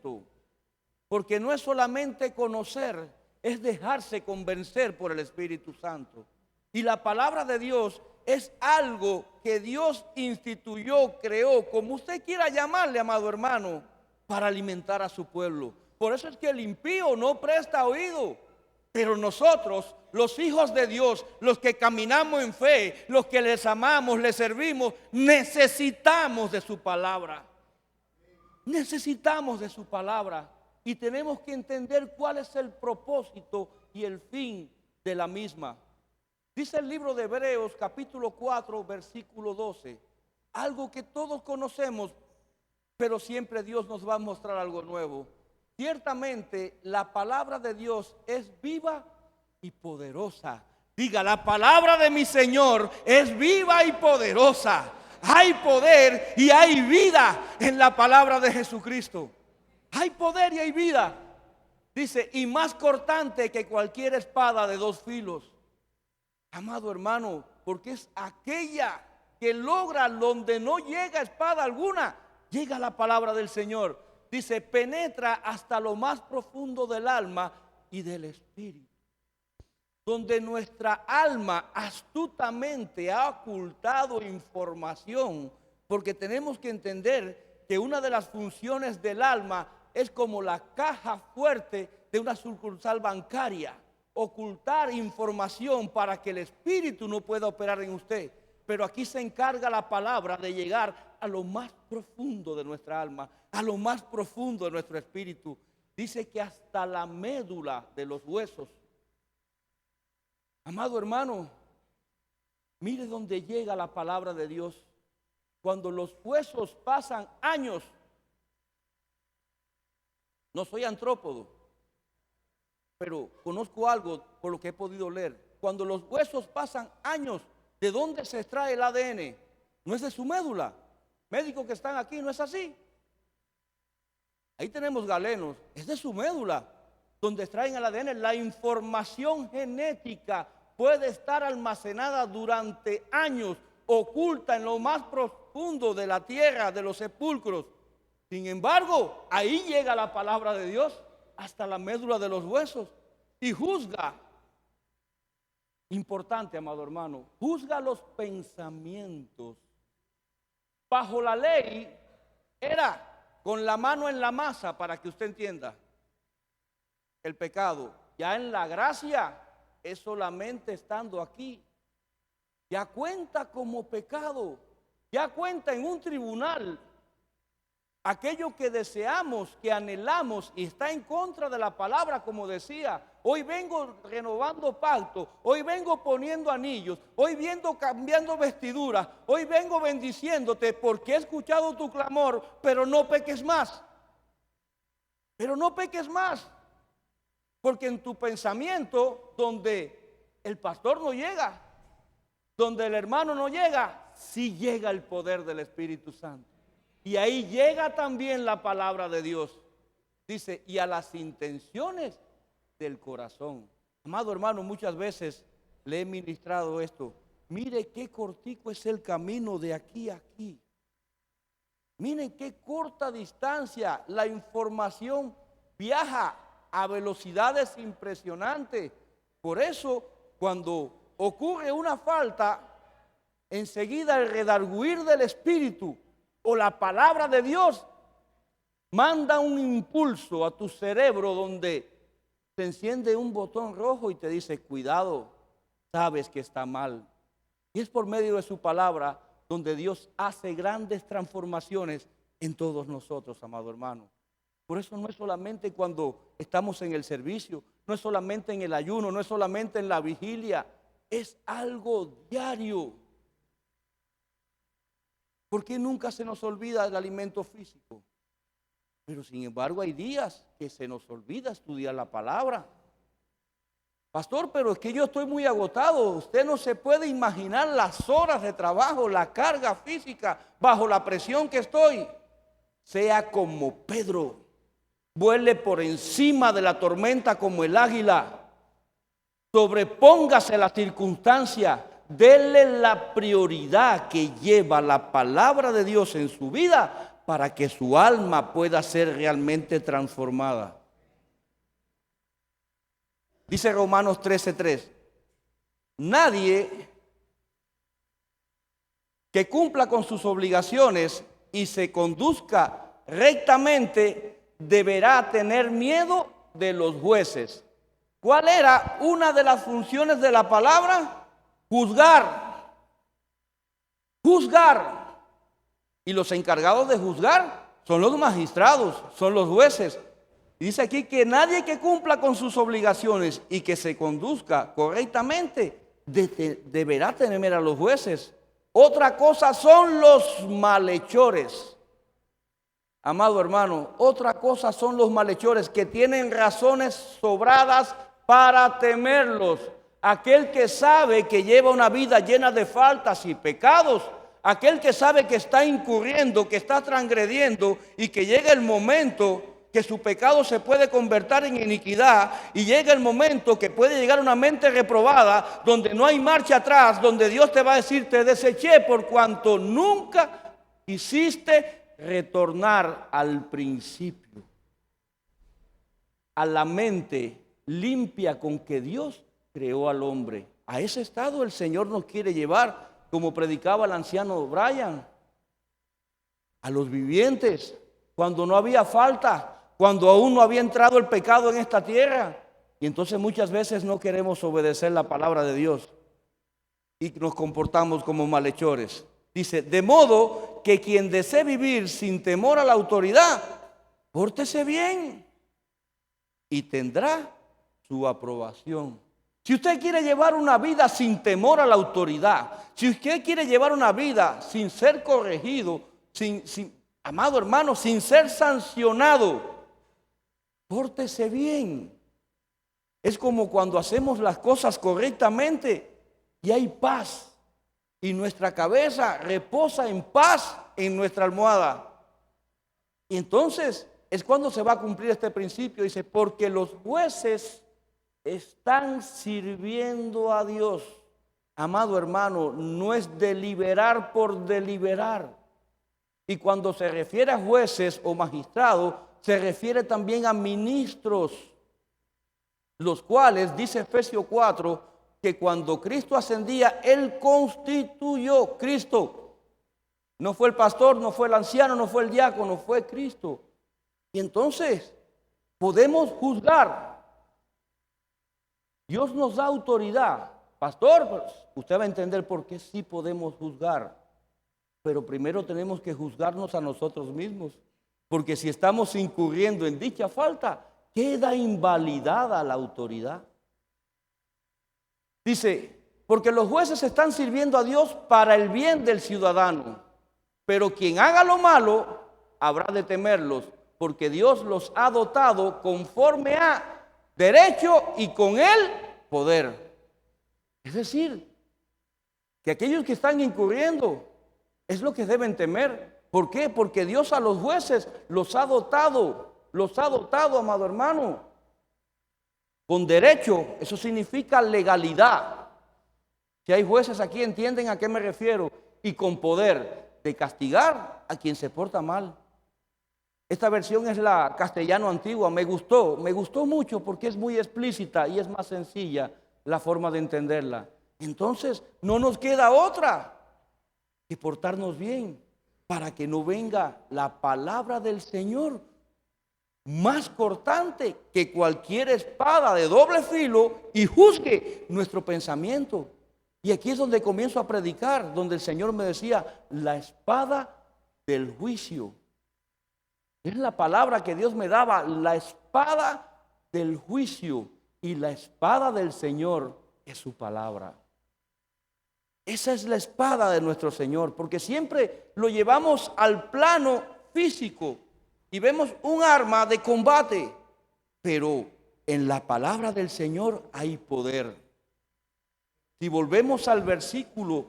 conocimiento. Porque no es solamente conocer, es dejarse convencer por el Espíritu Santo. Y la palabra de Dios es algo que Dios instituyó, creó, como usted quiera llamarle, amado hermano, para alimentar a su pueblo. Por eso es que el impío no presta oído. Pero nosotros, los hijos de Dios, los que caminamos en fe, los que les amamos, les servimos, necesitamos de su palabra. Necesitamos de su palabra. Y tenemos que entender cuál es el propósito y el fin de la misma. Dice el libro de Hebreos capítulo 4 versículo 12, algo que todos conocemos, pero siempre Dios nos va a mostrar algo nuevo. Ciertamente la palabra de Dios es viva y poderosa. Diga, la palabra de mi Señor es viva y poderosa. Hay poder y hay vida en la palabra de Jesucristo. Hay poder y hay vida. Dice, y más cortante que cualquier espada de dos filos. Amado hermano, porque es aquella que logra donde no llega espada alguna, llega la palabra del Señor. Dice, penetra hasta lo más profundo del alma y del espíritu. Donde nuestra alma astutamente ha ocultado información, porque tenemos que entender que una de las funciones del alma es como la caja fuerte de una sucursal bancaria. Ocultar información para que el espíritu no pueda operar en usted. Pero aquí se encarga la palabra de llegar a lo más profundo de nuestra alma, a lo más profundo de nuestro espíritu. Dice que hasta la médula de los huesos. Amado hermano, mire dónde llega la palabra de Dios. Cuando los huesos pasan años. No soy antrópodo, pero conozco algo por lo que he podido leer. Cuando los huesos pasan años, ¿de dónde se extrae el ADN? No es de su médula. Médicos que están aquí, no es así. Ahí tenemos galenos, es de su médula, donde extraen el ADN. La información genética puede estar almacenada durante años, oculta en lo más profundo de la tierra, de los sepulcros. Sin embargo, ahí llega la palabra de Dios hasta la médula de los huesos y juzga. Importante, amado hermano, juzga los pensamientos. Bajo la ley era con la mano en la masa, para que usted entienda el pecado. Ya en la gracia es solamente estando aquí. Ya cuenta como pecado, ya cuenta en un tribunal. Aquello que deseamos, que anhelamos y está en contra de la palabra, como decía, hoy vengo renovando pacto, hoy vengo poniendo anillos, hoy vengo cambiando vestiduras, hoy vengo bendiciéndote porque he escuchado tu clamor, pero no peques más. Pero no peques más, porque en tu pensamiento, donde el pastor no llega, donde el hermano no llega, sí llega el poder del Espíritu Santo. Y ahí llega también la palabra de Dios. Dice, y a las intenciones del corazón. Amado hermano, muchas veces le he ministrado esto. Mire qué cortico es el camino de aquí a aquí. Miren qué corta distancia. La información viaja a velocidades impresionantes. Por eso, cuando ocurre una falta, enseguida el redarguir del espíritu o la palabra de Dios manda un impulso a tu cerebro donde se enciende un botón rojo y te dice, cuidado, sabes que está mal. Y es por medio de su palabra donde Dios hace grandes transformaciones en todos nosotros, amado hermano. Por eso no es solamente cuando estamos en el servicio, no es solamente en el ayuno, no es solamente en la vigilia, es algo diario. Porque nunca se nos olvida el alimento físico. Pero sin embargo hay días que se nos olvida estudiar la palabra. Pastor, pero es que yo estoy muy agotado. Usted no se puede imaginar las horas de trabajo, la carga física, bajo la presión que estoy. Sea como Pedro, vuele por encima de la tormenta como el águila. Sobrepóngase la circunstancia. Dele la prioridad que lleva la palabra de Dios en su vida para que su alma pueda ser realmente transformada. Dice Romanos 13:3, nadie que cumpla con sus obligaciones y se conduzca rectamente deberá tener miedo de los jueces. ¿Cuál era una de las funciones de la palabra? Juzgar. Juzgar. Y los encargados de juzgar son los magistrados, son los jueces. Dice aquí que nadie que cumpla con sus obligaciones y que se conduzca correctamente deberá temer a los jueces. Otra cosa son los malhechores. Amado hermano, otra cosa son los malhechores que tienen razones sobradas para temerlos. Aquel que sabe que lleva una vida llena de faltas y pecados, aquel que sabe que está incurriendo, que está transgrediendo y que llega el momento que su pecado se puede convertir en iniquidad y llega el momento que puede llegar una mente reprobada donde no hay marcha atrás, donde Dios te va a decir, te deseché por cuanto nunca quisiste retornar al principio, a la mente limpia con que Dios creó al hombre. A ese estado el Señor nos quiere llevar, como predicaba el anciano Brian, a los vivientes, cuando no había falta, cuando aún no había entrado el pecado en esta tierra. Y entonces muchas veces no queremos obedecer la palabra de Dios y nos comportamos como malhechores. Dice, de modo que quien desee vivir sin temor a la autoridad, pórtese bien y tendrá su aprobación. Si usted quiere llevar una vida sin temor a la autoridad, si usted quiere llevar una vida sin ser corregido, amado hermano, sin ser sancionado, pórtese bien. Es como cuando hacemos las cosas correctamente y hay paz. Y nuestra cabeza reposa en paz en nuestra almohada. Y entonces es cuando se va a cumplir este principio. Dice, porque los jueces están sirviendo a Dios. Amado hermano, no es deliberar por deliberar. Y cuando se refiere a jueces o magistrados, se refiere también a ministros, los cuales, dice Efesios 4, que cuando Cristo ascendía, Él constituyó. Cristo. No fue el pastor, no fue el anciano, no fue el diácono, fue Cristo. Y entonces podemos juzgar. Dios nos da autoridad. Pastor, pues, usted va a entender por qué sí podemos juzgar. Pero primero tenemos que juzgarnos a nosotros mismos. Porque si estamos incurriendo en dicha falta, queda invalidada la autoridad. Dice, porque los jueces están sirviendo a Dios para el bien del ciudadano, pero quien haga lo malo habrá de temerlos, porque Dios los ha dotado conforme a derecho y con el poder. Es decir, que aquellos que están incurriendo es lo que deben temer. ¿Por qué? Porque Dios a los jueces los ha dotado, amado hermano. Con derecho, eso significa legalidad. Si hay jueces aquí, entienden a qué me refiero. Y con poder de castigar a quien se porta mal. Esta versión es la castellano antigua. Me gustó mucho porque es muy explícita y es más sencilla la forma de entenderla. Entonces, no nos queda otra que portarnos bien para que no venga la palabra del Señor más cortante que cualquier espada de doble filo y juzgue nuestro pensamiento. Y aquí es donde comienzo a predicar, donde el Señor me decía, la espada del juicio. Es la palabra que Dios me daba, la espada del juicio, y la espada del Señor es su palabra. Esa es la espada de nuestro Señor, porque siempre lo llevamos al plano físico y vemos un arma de combate, pero en la palabra del Señor hay poder. Si volvemos al versículo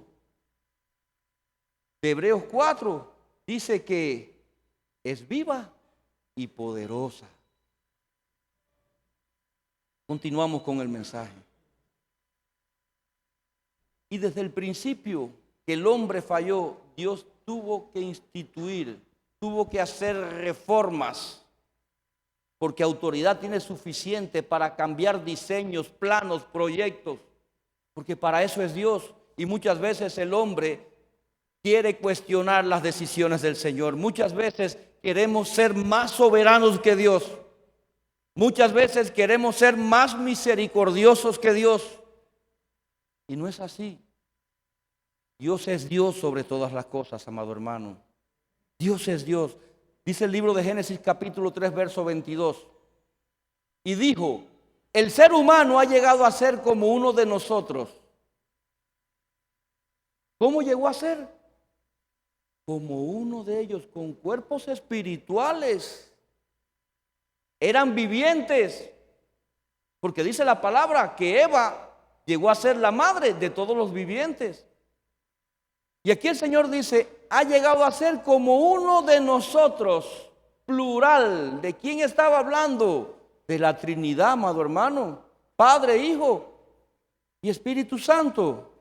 de Hebreos 4, dice que es viva y poderosa. Continuamos con el mensaje. Y desde el principio que el hombre falló, Dios tuvo que instituir tuvo que hacer reformas, porque autoridad tiene suficiente para cambiar diseños, planos, proyectos, porque para eso es Dios. Y muchas veces el hombre quiere cuestionar las decisiones del Señor. Muchas veces queremos ser más soberanos que Dios. Muchas veces queremos ser más misericordiosos que Dios. Y no es así. Dios es Dios sobre todas las cosas, amado hermano. Dios es Dios. Dice el libro de Génesis capítulo 3, verso 22. Y dijo, el ser humano ha llegado a ser como uno de nosotros. ¿Cómo llegó a ser? Como uno de ellos, con cuerpos espirituales. Eran vivientes. Porque dice la palabra que Eva llegó a ser la madre de todos los vivientes. Y aquí el Señor dice, ha llegado a ser como uno de nosotros, plural. ¿De quién estaba hablando? De la Trinidad, amado hermano. Padre, Hijo y Espíritu Santo.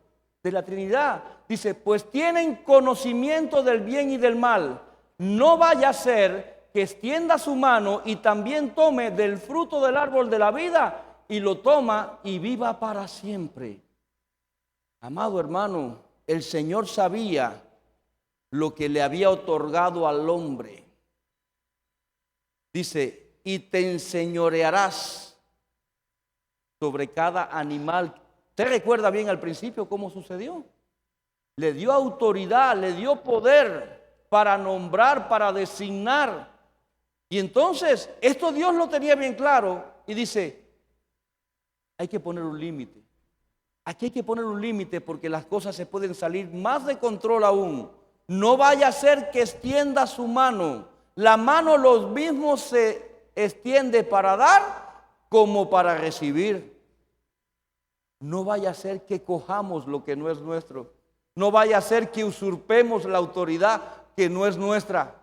De la Trinidad. Dice, pues tienen conocimiento del bien y del mal. No vaya a ser que extienda su mano y también tome del fruto del árbol de la vida y lo toma y viva para siempre. Amado hermano, el Señor sabía lo que le había otorgado al hombre. Dice, y te enseñorearás sobre cada animal. ¿Usted recuerda bien al principio cómo sucedió? Le dio autoridad, le dio poder para nombrar, para designar. Y entonces, esto Dios lo tenía bien claro y dice, hay que poner un límite. Aquí hay que poner un límite porque las cosas se pueden salir más de control aún. No vaya a ser que extienda su mano. La mano los mismos se extiende para dar como para recibir. No vaya a ser que cojamos lo que no es nuestro. No vaya a ser que usurpemos la autoridad que no es nuestra.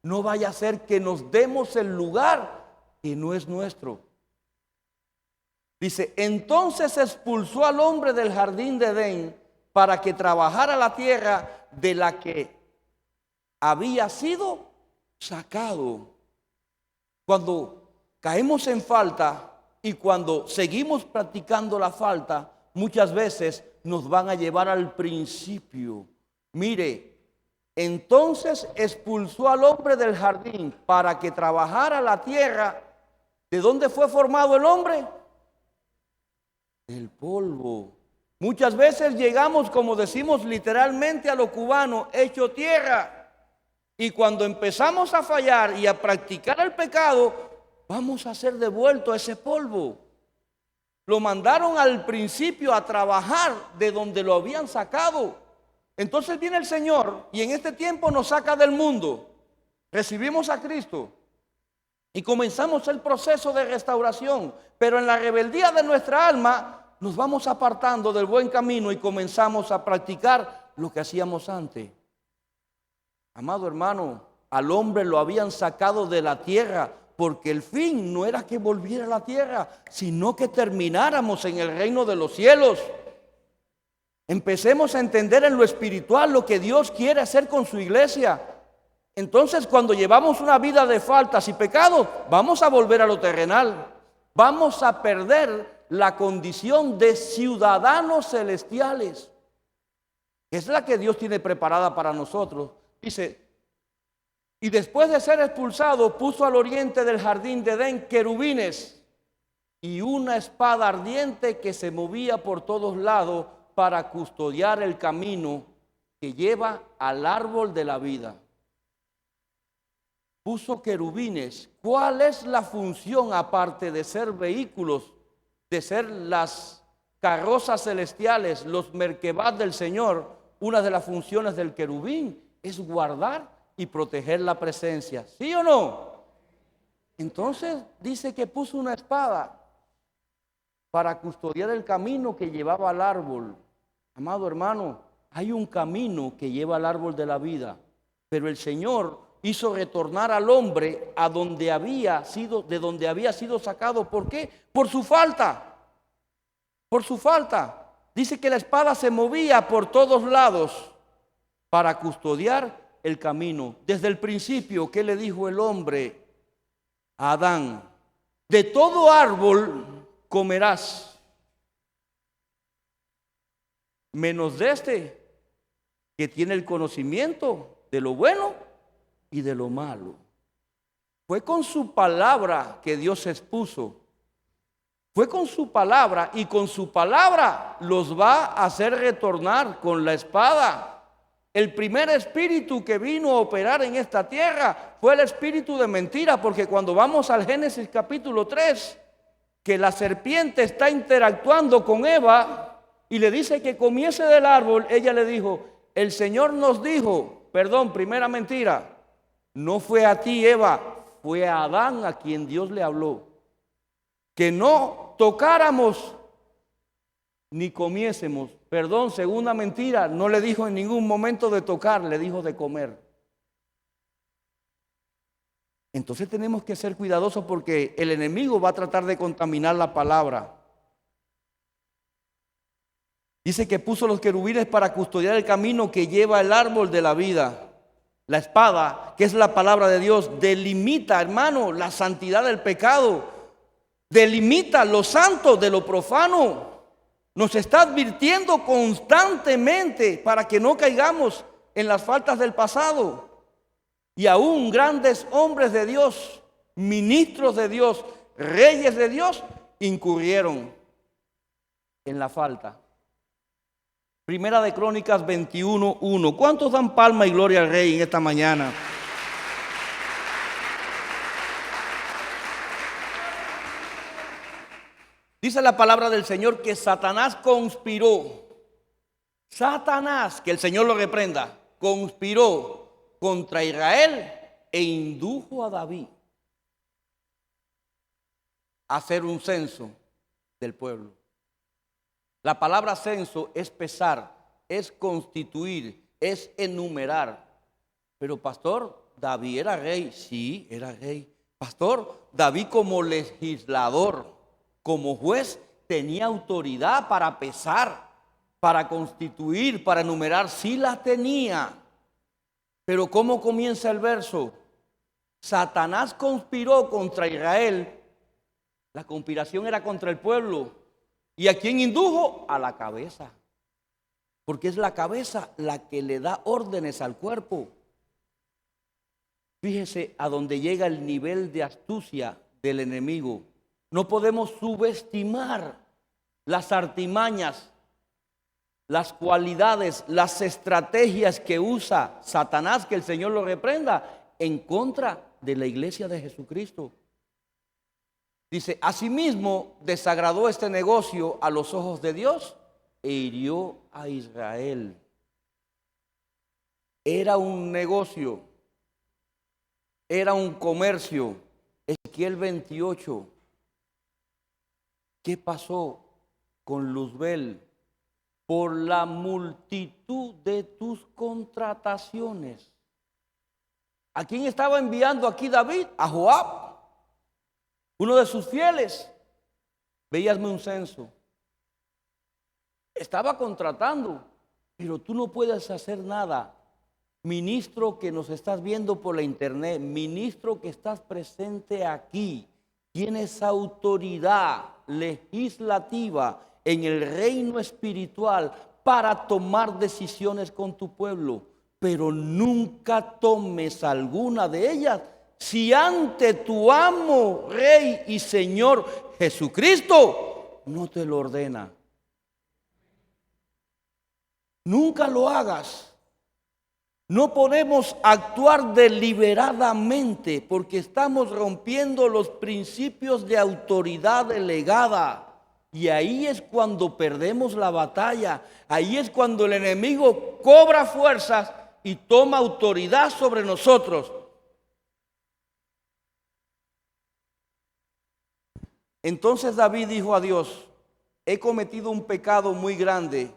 No vaya a ser que nos demos el lugar que no es nuestro. Dice, entonces expulsó al hombre del jardín de Edén para que trabajara la tierra de la que había sido sacado. Cuando caemos en falta y cuando seguimos practicando la falta, muchas veces nos van a llevar al principio. Mire, entonces expulsó al hombre del jardín para que trabajara la tierra. ¿De dónde fue formado el hombre? Del polvo. Muchas veces llegamos, como decimos literalmente a lo cubano, hecho tierra. Y cuando empezamos a fallar y a practicar el pecado, vamos a ser devueltos a ese polvo. Lo mandaron al principio a trabajar de donde lo habían sacado. Entonces viene el Señor y en este tiempo nos saca del mundo. Recibimos a Cristo y comenzamos el proceso de restauración. Pero en la rebeldía de nuestra alma nos vamos apartando del buen camino y comenzamos a practicar lo que hacíamos antes. Amado hermano, al hombre lo habían sacado de la tierra porque el fin no era que volviera a la tierra, sino que termináramos en el reino de los cielos. Empecemos a entender en lo espiritual lo que Dios quiere hacer con su iglesia. Entonces, cuando llevamos una vida de faltas y pecados, vamos a volver a lo terrenal. Vamos a perder la condición de ciudadanos celestiales. Es la que Dios tiene preparada para nosotros. Dice, y después de ser expulsado, puso al oriente del jardín de Edén querubines y una espada ardiente que se movía por todos lados para custodiar el camino que lleva al árbol de la vida. Puso querubines. ¿Cuál es la función aparte de ser vehículos, de ser las carrozas celestiales, los merkebah del Señor? Una de las funciones del querubín es guardar y proteger la presencia. ¿Sí o no? Entonces dice que puso una espada para custodiar el camino que llevaba al árbol. Amado hermano, hay un camino que lleva al árbol de la vida, pero el Señor hizo retornar al hombre a donde había sido, de donde había sido sacado. ¿Por qué? Por su falta. Por su falta. Dice que la espada se movía por todos lados para custodiar el camino. Desde el principio, ¿qué le dijo el hombre a Adán? De todo árbol comerás, menos de este, que tiene el conocimiento de lo bueno y de lo malo. Fue con su palabra que Dios expuso. Fue con su palabra, y con su palabra los va a hacer retornar con la espada. El primer espíritu que vino a operar en esta tierra fue el espíritu de mentira, porque cuando vamos al Génesis capítulo 3, que la serpiente está interactuando con Eva y le dice que comiese del árbol, ella le dijo, el Señor nos dijo, perdón, primera mentira, no fue a ti, Eva, fue a Adán a quien Dios le habló, que no tocáramos ni comiésemos. Perdón, segunda mentira, no le dijo en ningún momento de tocar, le dijo de comer. Entonces tenemos que ser cuidadosos porque el enemigo va a tratar de contaminar la palabra. Dice que puso los querubines para custodiar el camino que lleva el árbol de la vida. La espada, que es la palabra de Dios, delimita, hermano, la santidad del pecado. Delimita lo santo de lo profano. Nos está advirtiendo constantemente para que no caigamos en las faltas del pasado. Y aún grandes hombres de Dios, ministros de Dios, reyes de Dios, incurrieron en la falta. Primera de Crónicas 21:1. ¿Cuántos dan palma y gloria al Rey en esta mañana? Dice la palabra del Señor que Satanás conspiró. Satanás, que el Señor lo reprenda, conspiró contra Israel e indujo a David a hacer un censo del pueblo. La palabra censo es pesar, es constituir, es enumerar. Pero pastor, David era rey. Sí, era rey. Pastor, David como legislador, como juez, tenía autoridad para pesar, para constituir, para enumerar. Sí la tenía. Pero ¿cómo comienza el verso? Satanás conspiró contra Israel. La conspiración era contra el pueblo. ¿Y a quién indujo? A la cabeza. Porque es la cabeza la que le da órdenes al cuerpo. Fíjese a dónde llega el nivel de astucia del enemigo. No podemos subestimar las artimañas, las cualidades, las estrategias que usa Satanás, que el Señor lo reprenda, en contra de la iglesia de Jesucristo. Dice, asimismo desagradó este negocio a los ojos de Dios e hirió a Israel. Era un negocio, era un comercio. Ezequiel 28. ¿Qué pasó con Luzbel? Por la multitud de tus contrataciones. ¿A quién estaba enviando aquí David? A Joab, uno de sus fieles. Veíasme un censo. Estaba contratando, pero tú no puedes hacer nada. Ministro que nos estás viendo por la internet, ministro que estás presente aquí, tienes autoridad legislativa en el reino espiritual para tomar decisiones con tu pueblo, pero nunca tomes alguna de ellas si ante tu amo, Rey y Señor Jesucristo no te lo ordena. Nunca lo hagas. No podemos actuar deliberadamente porque estamos rompiendo los principios de autoridad delegada. Y ahí es cuando perdemos la batalla. Ahí es cuando el enemigo cobra fuerzas y toma autoridad sobre nosotros. Entonces David dijo a Dios, he cometido un pecado muy grande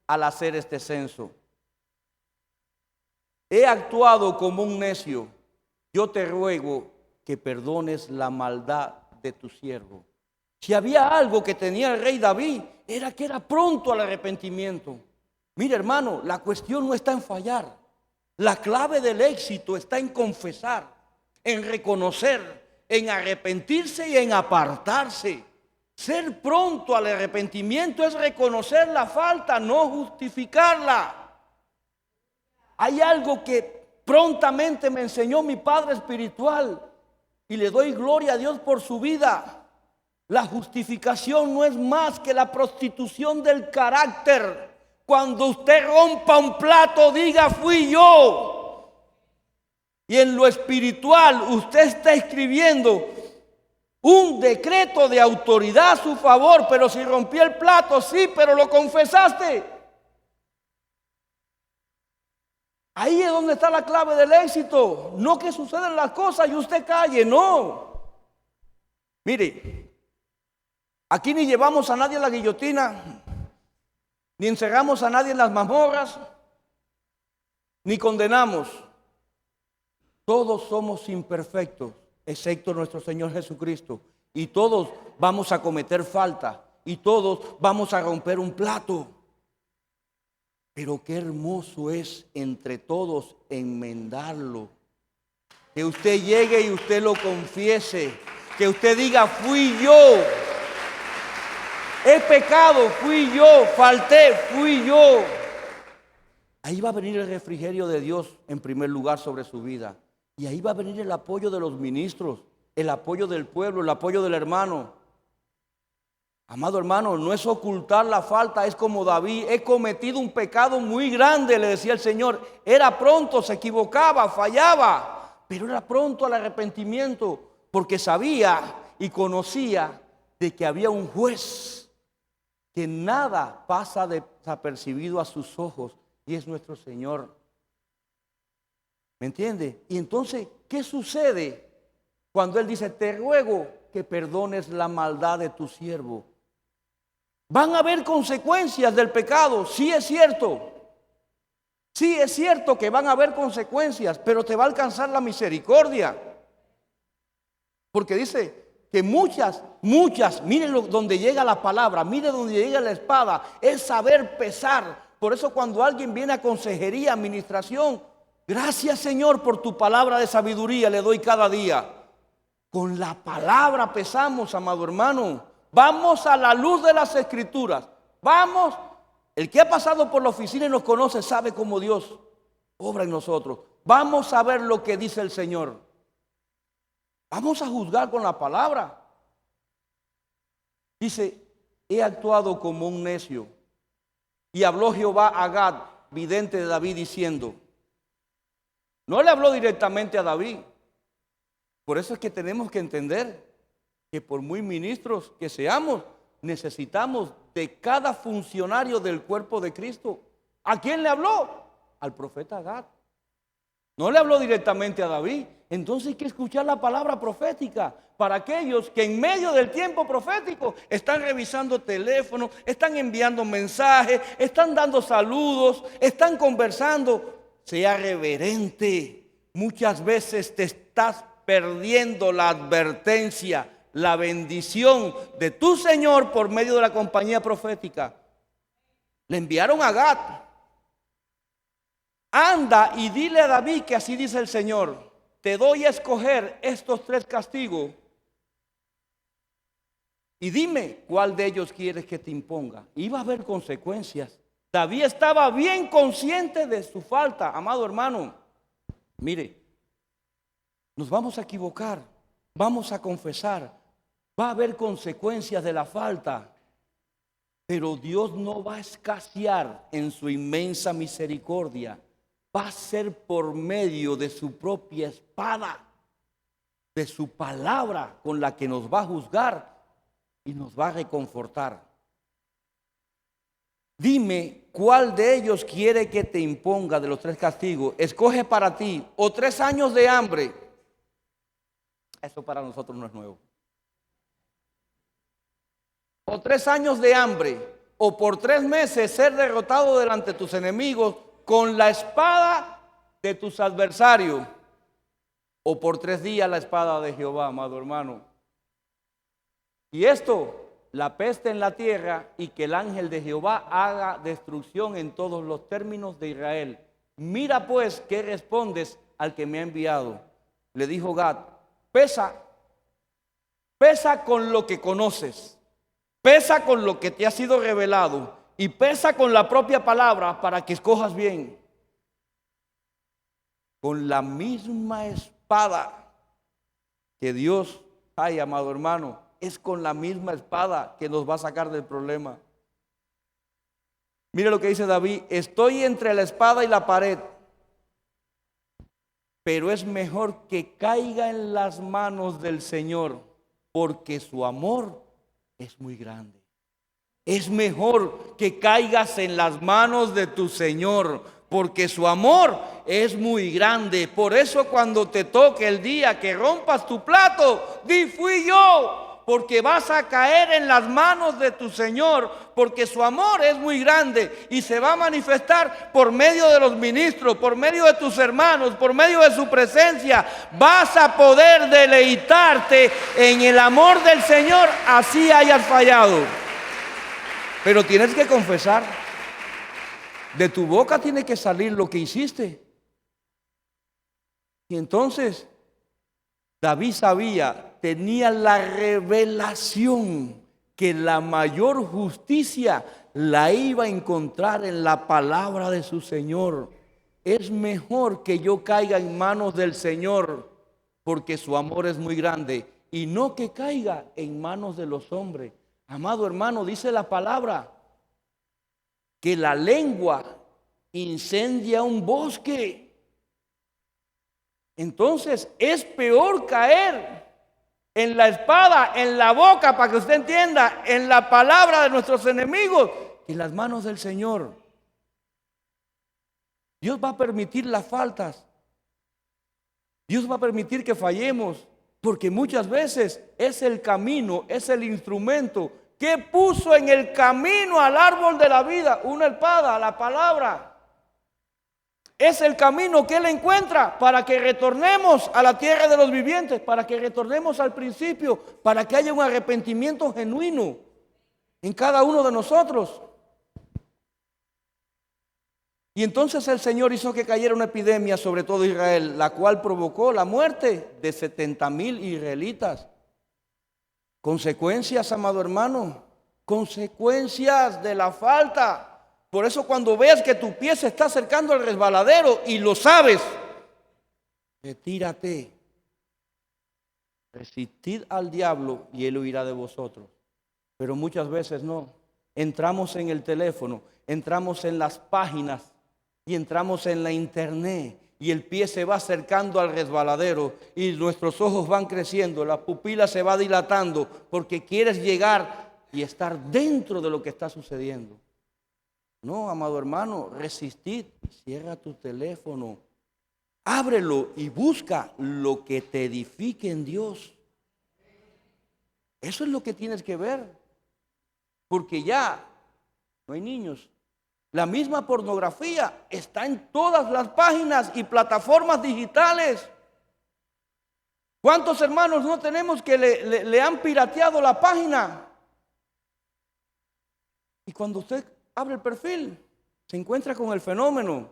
al hacer este censo. He actuado como un necio. Yo te ruego que perdones la maldad de tu siervo. Si había algo que tenía el rey David, era que era pronto al arrepentimiento. Mira, hermano, la cuestión no está en fallar. La clave del éxito está en confesar, en reconocer, en arrepentirse y en apartarse. Ser pronto al arrepentimiento es reconocer la falta, no justificarla. Hay algo que prontamente me enseñó mi padre espiritual y le doy gloria a Dios por su vida. La justificación no es más que la prostitución del carácter. Cuando usted rompa un plato, diga fui yo. Y en lo espiritual usted está escribiendo un decreto de autoridad a su favor, pero si rompió el plato, sí, pero lo confesaste. Ahí es donde está la clave del éxito. No que suceden las cosas y usted calle, no. Mire, aquí ni llevamos a nadie a la guillotina, ni encerramos a nadie en las mazmorras, ni condenamos. Todos somos imperfectos, excepto nuestro Señor Jesucristo. Y todos vamos a cometer falta. Y todos vamos a romper un plato. Pero qué hermoso es entre todos enmendarlo. Que usted llegue y usted lo confiese. Que usted diga, fui yo. He pecado, fui yo. Falté, fui yo. Ahí va a venir el refrigerio de Dios en primer lugar sobre su vida. Y ahí va a venir el apoyo de los ministros, el apoyo del pueblo, el apoyo del hermano. Amado hermano, no es ocultar la falta, es como David. He cometido un pecado muy grande, le decía el Señor. Era pronto, se equivocaba, fallaba, pero era pronto al arrepentimiento, porque sabía y conocía de que había un juez, que nada pasa desapercibido a sus ojos, y es nuestro Señor. ¿Me entiende? Y entonces, ¿qué sucede cuando Él dice, te ruego que perdones la maldad de tu siervo? Van a haber consecuencias del pecado, sí es cierto. Sí es cierto que van a haber consecuencias, pero te va a alcanzar la misericordia. Porque dice que muchas, miren donde llega la palabra, miren donde llega la espada, es saber pesar. Por eso cuando alguien viene a consejería, administración, gracias Señor por tu palabra de sabiduría, le doy cada día. Con la palabra pesamos, amado hermano. Vamos a la luz de las Escrituras. Vamos. El que ha pasado por la oficina y nos conoce sabe cómo Dios obra en nosotros. Vamos a ver lo que dice el Señor. Vamos a juzgar con la palabra. Dice, he actuado como un necio. Y habló Jehová a Gad, vidente de David, diciendo, no le habló directamente a David. Por eso es que tenemos que entender que por muy ministros que seamos, necesitamos de cada funcionario del cuerpo de Cristo. ¿A quién le habló? Al profeta Gad. No le habló directamente a David. Entonces hay que escuchar la palabra profética para aquellos que en medio del tiempo profético están revisando teléfonos, están enviando mensajes, están dando saludos, están conversando. Sea reverente. Muchas veces te estás perdiendo la advertencia, la bendición de tu Señor por medio de la compañía profética. Le enviaron a Gad. Anda y dile a David que así dice el Señor. Te doy a escoger estos 3 castigos. Y dime cuál de ellos quieres que te imponga. Iba a haber consecuencias. David estaba bien consciente de su falta, amado hermano. Mire, nos vamos a equivocar, vamos a confesar, va a haber consecuencias de la falta, pero Dios no va a escasear en su inmensa misericordia. Va a ser por medio de su propia espada, de su palabra con la que nos va a juzgar y nos va a reconfortar. Dime cuál de ellos quiere que te imponga de los 3 castigos. Escoge para ti o 3 años de hambre. Eso para nosotros no es nuevo. O 3 años de hambre, o por 3 meses ser derrotado delante de tus enemigos con la espada de tus adversarios, o por 3 días la espada de Jehová, amado hermano. Y esto, la peste en la tierra, y que el ángel de Jehová haga destrucción en todos los términos de Israel. Mira pues qué respondes al que me ha enviado. Le dijo Gad, pesa con lo que conoces, pesa con lo que te ha sido revelado y pesa con la propia palabra para que escojas bien. Con la misma espada que Dios, ay amado hermano, es con la misma espada que nos va a sacar del problema. Mire lo que dice David, estoy entre la espada y la pared, pero es mejor que caiga en las manos del Señor, porque su amor es muy grande. Es mejor que caigas en las manos de tu Señor, porque su amor es muy grande. Por eso cuando te toque el día que rompas tu plato, di fui yo. Porque vas a caer en las manos de tu Señor, porque su amor es muy grande y se va a manifestar por medio de los ministros, por medio de tus hermanos, por medio de su presencia. Vas a poder deleitarte en el amor del Señor, así hayas fallado. Pero tienes que confesar, de tu boca tiene que salir lo que hiciste. Y entonces David sabía, tenía la revelación que la mayor justicia la iba a encontrar en la palabra de su Señor. Es mejor que yo caiga en manos del Señor, porque su amor es muy grande, y no que caiga en manos de los hombres. Amado hermano, dice la palabra que la lengua incendia un bosque. Entonces es peor caer en la espada, en la boca, para que usted entienda, en la palabra de nuestros enemigos, en las manos del Señor. Dios va a permitir las faltas. Dios va a permitir que fallemos, porque muchas veces es el camino, es el instrumento que puso en el camino al árbol de la vida una espada, la palabra. Es el camino que Él encuentra para que retornemos a la tierra de los vivientes, para que retornemos al principio, para que haya un arrepentimiento genuino en cada uno de nosotros. Y entonces el Señor hizo que cayera una epidemia sobre todo Israel, la cual provocó la muerte de 70,000 israelitas. Consecuencias, amado hermano, consecuencias de la falta. Por eso cuando veas que tu pie se está acercando al resbaladero y lo sabes, retírate. Resistid al diablo y él huirá de vosotros. Pero muchas veces no. Entramos en el teléfono, entramos en las páginas y entramos en la internet. Y el pie se va acercando al resbaladero y nuestros ojos van creciendo, la pupila se va dilatando porque quieres llegar y estar dentro de lo que está sucediendo. No, amado hermano, resistid, cierra tu teléfono, ábrelo y busca lo que te edifique en Dios. Eso es lo que tienes que ver, porque ya no hay niños. La misma pornografía está en todas las páginas y plataformas digitales. ¿Cuántos hermanos no tenemos que le han pirateado la página? Y cuando usted abre el perfil, se encuentra con el fenómeno.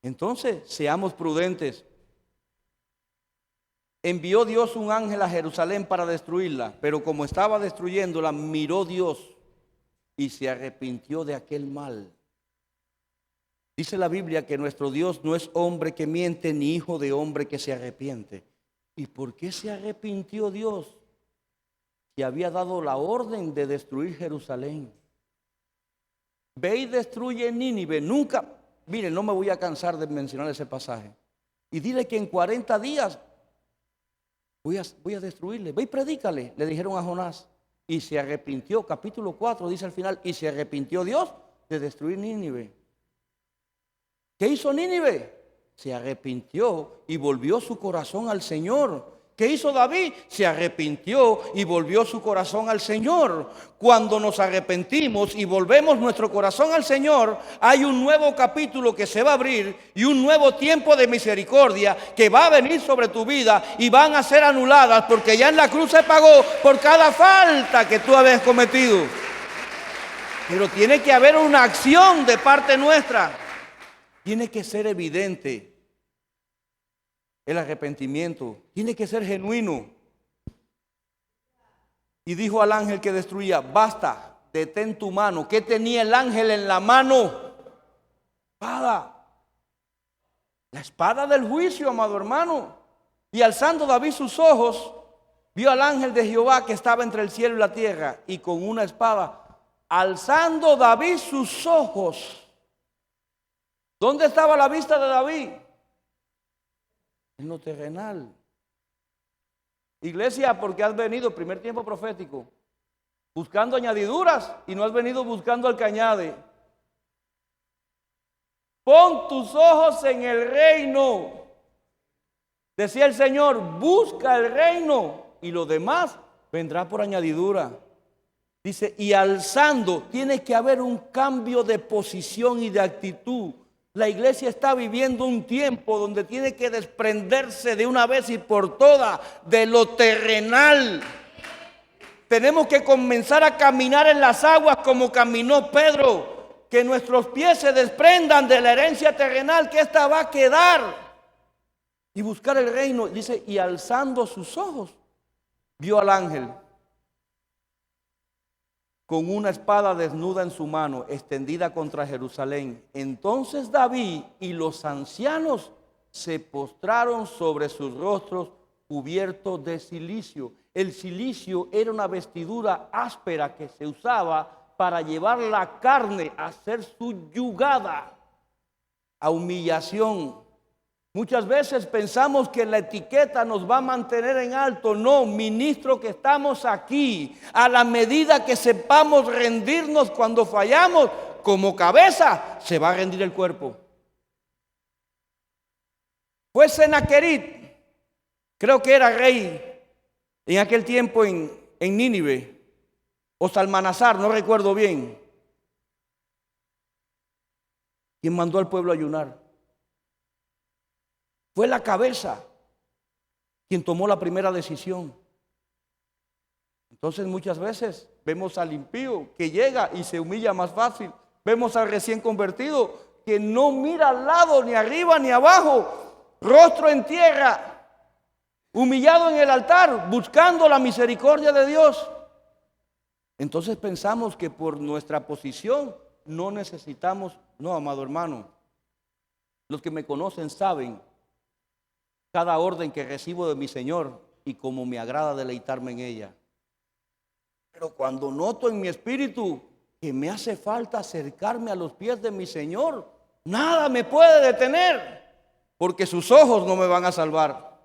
Entonces, seamos prudentes. Envió Dios un ángel a Jerusalén para destruirla, pero como estaba destruyéndola, miró Dios y se arrepintió de aquel mal. Dice la Biblia que nuestro Dios no es hombre que miente, ni hijo de hombre que se arrepiente. ¿Y por qué se arrepintió Dios si había dado la orden de destruir Jerusalén? Ve y destruye Nínive. Nunca, mire, no me voy a cansar de mencionar ese pasaje. Y dile que en 40 días voy a destruirle. Ve y predícale, le dijeron a Jonás. Y se arrepintió, capítulo 4 dice al final, y se arrepintió Dios de destruir Nínive. ¿Qué hizo Nínive? Se arrepintió y volvió su corazón al Señor. ¿Qué hizo David? Se arrepintió y volvió su corazón al Señor. Cuando nos arrepentimos y volvemos nuestro corazón al Señor, hay un nuevo capítulo que se va a abrir y un nuevo tiempo de misericordia que va a venir sobre tu vida y van a ser anuladas porque ya en la cruz se pagó por cada falta que tú habías cometido. Pero tiene que haber una acción de parte nuestra. Tiene que ser evidente el arrepentimiento. Tiene que ser genuino. Y dijo al ángel que destruía: basta, detén tu mano. ¿Qué tenía el ángel en la mano? Espada. La espada del juicio, amado hermano. Y alzando David sus ojos, vio al ángel de Jehová que estaba entre el cielo y la tierra, y con una espada. Alzando David sus ojos. ¿Dónde estaba la vista de David? En lo terrenal. Iglesia, porque has venido, primer tiempo profético, buscando añadiduras y no has venido buscando al que añade. Pon tus ojos en el reino. Decía el Señor: busca el reino y lo demás vendrá por añadidura. Dice, y alzando, tiene que haber un cambio de posición y de actitud. La iglesia está viviendo un tiempo donde tiene que desprenderse de una vez y por todas de lo terrenal. Tenemos que comenzar a caminar en las aguas como caminó Pedro. Que nuestros pies se desprendan de la herencia terrenal, que esta va a quedar. Y buscar el reino. Dice, y alzando sus ojos, vio al ángel con una espada desnuda en su mano, extendida contra Jerusalén. Entonces David y los ancianos se postraron sobre sus rostros cubiertos de cilicio. El cilicio era una vestidura áspera que se usaba para llevar la carne a ser subyugada a humillación. Muchas veces pensamos que la etiqueta nos va a mantener en alto. No, ministro, que estamos aquí. A la medida que sepamos rendirnos cuando fallamos, como cabeza, se va a rendir el cuerpo. Fue Senaquerib, creo que era rey en aquel tiempo en Nínive, o Salmanasar, no recuerdo bien, quien mandó al pueblo a ayunar. Fue la cabeza quien tomó la primera decisión. Entonces muchas veces vemos al impío que llega y se humilla más fácil. Vemos al recién convertido que no mira al lado, ni arriba ni abajo, rostro en tierra, humillado en el altar, buscando la misericordia de Dios. Entonces pensamos que por nuestra posición no necesitamos. No, amado hermano, los que me conocen saben cada orden que recibo de mi Señor y cómo me agrada deleitarme en ella. Pero cuando noto en mi espíritu que me hace falta acercarme a los pies de mi Señor, nada me puede detener, porque sus ojos no me van a salvar,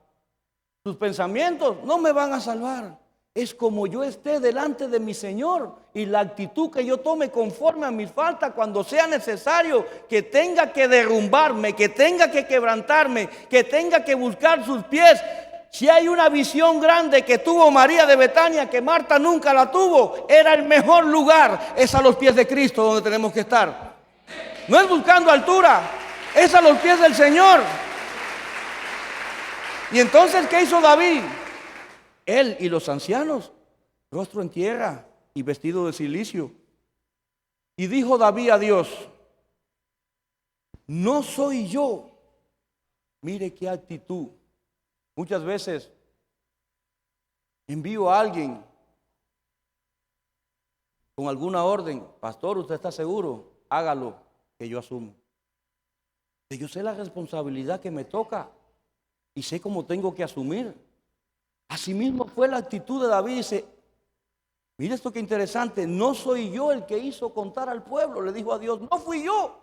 sus pensamientos no me van a salvar. Es como yo esté delante de mi Señor y la actitud que yo tome conforme a mi falta, cuando sea necesario que tenga que derrumbarme, que tenga que quebrantarme, que tenga que buscar sus pies. Si hay una visión grande que tuvo María de Betania, que Marta nunca la tuvo, era el mejor lugar, es a los pies de Cristo donde tenemos que estar. No es buscando altura, es a los pies del Señor. Y entonces, ¿qué hizo David? Él y los ancianos, rostro en tierra y vestido de cilicio. Y dijo David a Dios: no soy yo. Mire qué actitud. Muchas veces envío a alguien con alguna orden. Pastor, ¿usted está seguro? Hágalo, que yo asumo. Que yo sé la responsabilidad que me toca y sé cómo tengo que asumir. Asimismo fue la actitud de David. Dice, mire esto que interesante, no soy yo el que hizo contar al pueblo. Le dijo a Dios, no fui yo.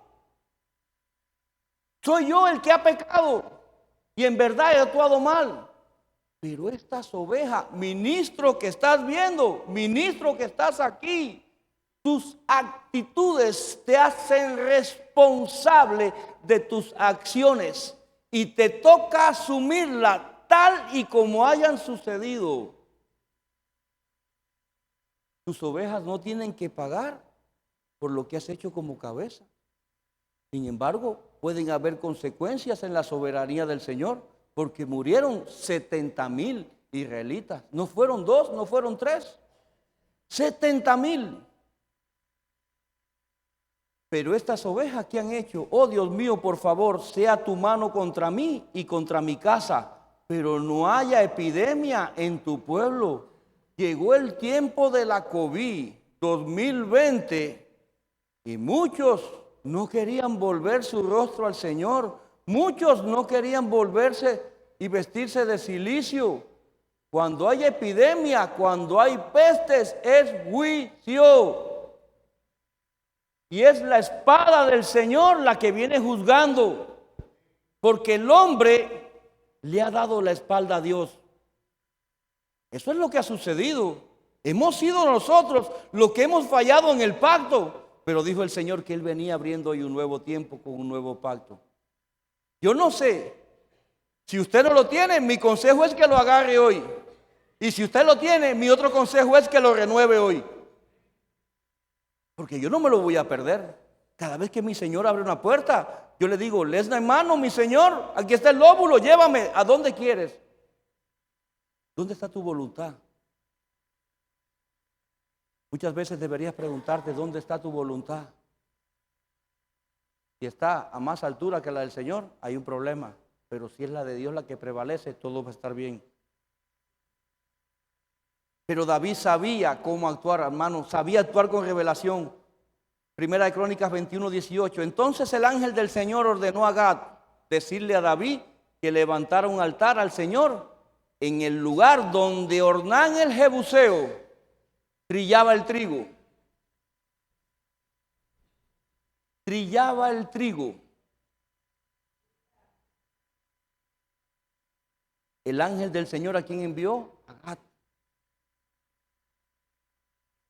Soy yo el que ha pecado y en verdad he actuado mal. Pero estas ovejas, ministro que estás viendo, ministro que estás aquí, tus actitudes te hacen responsable de tus acciones y te toca asumirla tal y como hayan sucedido. Tus ovejas no tienen que pagar por lo que has hecho como cabeza. Sin embargo, pueden haber consecuencias en la soberanía del Señor, porque murieron 70,000 israelitas. No fueron 2, no fueron 3, 70,000. Pero estas ovejas, ¿qué han hecho? Oh Dios mío, por favor, sea tu mano contra mí y contra mi casa, pero no haya epidemia en tu pueblo. Llegó el tiempo de la COVID 2020 y muchos no querían volver su rostro al Señor. Muchos no querían volverse y vestirse de cilicio. Cuando hay epidemia, cuando hay pestes, es juicio. Y es la espada del Señor la que viene juzgando, porque el hombre le ha dado la espalda a Dios. Eso es lo que ha sucedido. Hemos sido nosotros los que hemos fallado en el pacto, pero dijo el Señor que Él venía abriendo hoy un nuevo tiempo con un nuevo pacto. Yo no sé, si usted no lo tiene, mi consejo es que lo agarre hoy. Y si usted lo tiene, mi otro consejo es que lo renueve hoy. Porque yo no me lo voy a perder. Cada vez que mi Señor abre una puerta, yo le digo, lesna en mano, mi Señor, aquí está el lóbulo, llévame, ¿a dónde quieres? ¿Dónde está tu voluntad? Muchas veces deberías preguntarte, ¿dónde está tu voluntad? Si está a más altura que la del Señor, hay un problema. Pero si es la de Dios la que prevalece, todo va a estar bien. Pero David sabía cómo actuar, hermano, sabía actuar con revelación. Primera de Crónicas 21:18. Entonces el ángel del Señor ordenó a Gad decirle a David que levantara un altar al Señor en el lugar donde Ornán el Jebuseo trillaba el trigo. Trillaba el trigo. El ángel del Señor, ¿a quién envió? A Gad.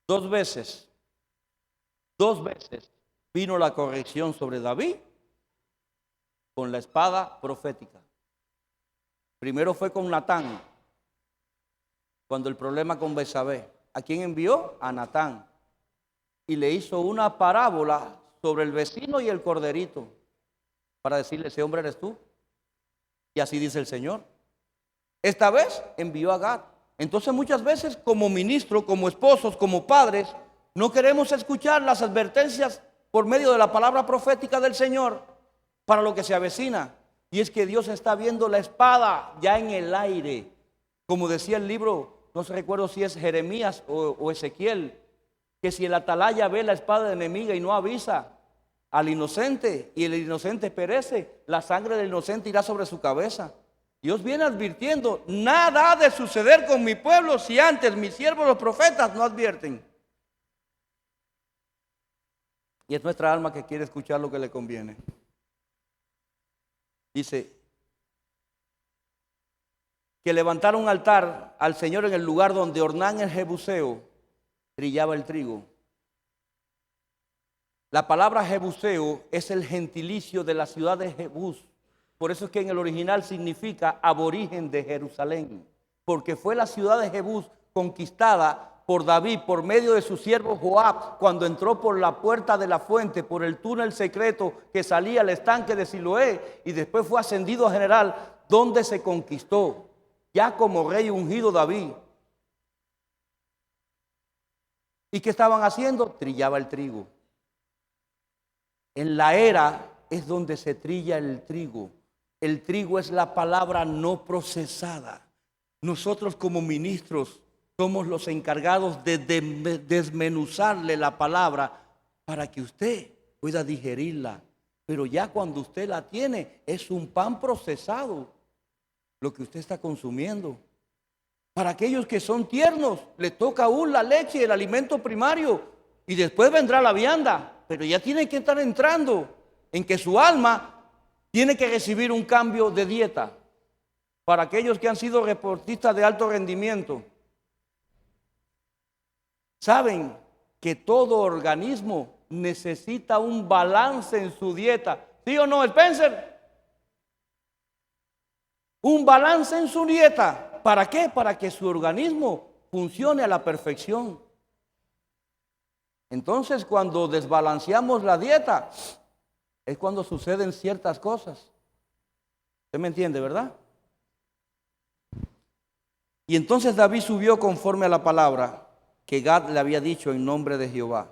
2 veces vino la corrección sobre David con la espada profética. Primero fue con Natán, cuando el problema con Betsabé. ¿A quién envió? A Natán. Y le hizo una parábola sobre el vecino y el corderito, para decirle, ese hombre eres tú. Y así dice el Señor. Esta vez envió a Gad. Entonces muchas veces como ministros, como esposos, como padres, no queremos escuchar las advertencias por medio de la palabra profética del Señor para lo que se avecina. Y es que Dios está viendo la espada ya en el aire. Como decía el libro, no sé, recuerdo si es Jeremías o Ezequiel, que si el atalaya ve la espada enemiga y no avisa al inocente y el inocente perece, la sangre del inocente irá sobre su cabeza. Dios viene advirtiendo, nada ha de suceder con mi pueblo si antes mis siervos los profetas no advierten. Y es nuestra alma que quiere escuchar lo que le conviene. Dice que levantara un altar al Señor en el lugar donde Ornán el Jebuseo trillaba el trigo. La palabra Jebuseo es el gentilicio de la ciudad de Jebús. Por eso es que en el original significa aborigen de Jerusalén, porque fue la ciudad de Jebús conquistada por David por medio de su siervo Joab, cuando entró por la puerta de la fuente, por el túnel secreto que salía al estanque de Siloé, y después fue ascendido a general, donde se conquistó, ya como rey ungido David. ¿Y qué estaban haciendo? Trillaba el trigo. En la era es donde se trilla el trigo. El trigo es la palabra no procesada. Nosotros como ministros somos los encargados de desmenuzarle la palabra para que usted pueda digerirla. Pero ya cuando usted la tiene, es un pan procesado lo que usted está consumiendo. Para aquellos que son tiernos, le toca aún la leche, el alimento primario, y después vendrá la vianda. Pero ya tiene que estar entrando en que su alma tiene que recibir un cambio de dieta. Para aquellos que han sido deportistas de alto rendimiento, saben que todo organismo necesita un balance en su dieta. ¿Sí o no, Spencer? Un balance en su dieta. ¿Para qué? Para que su organismo funcione a la perfección. Entonces, cuando desbalanceamos la dieta, es cuando suceden ciertas cosas. ¿Usted me entiende, verdad? Y entonces David subió conforme a la palabra que Gad le había dicho en nombre de Jehová.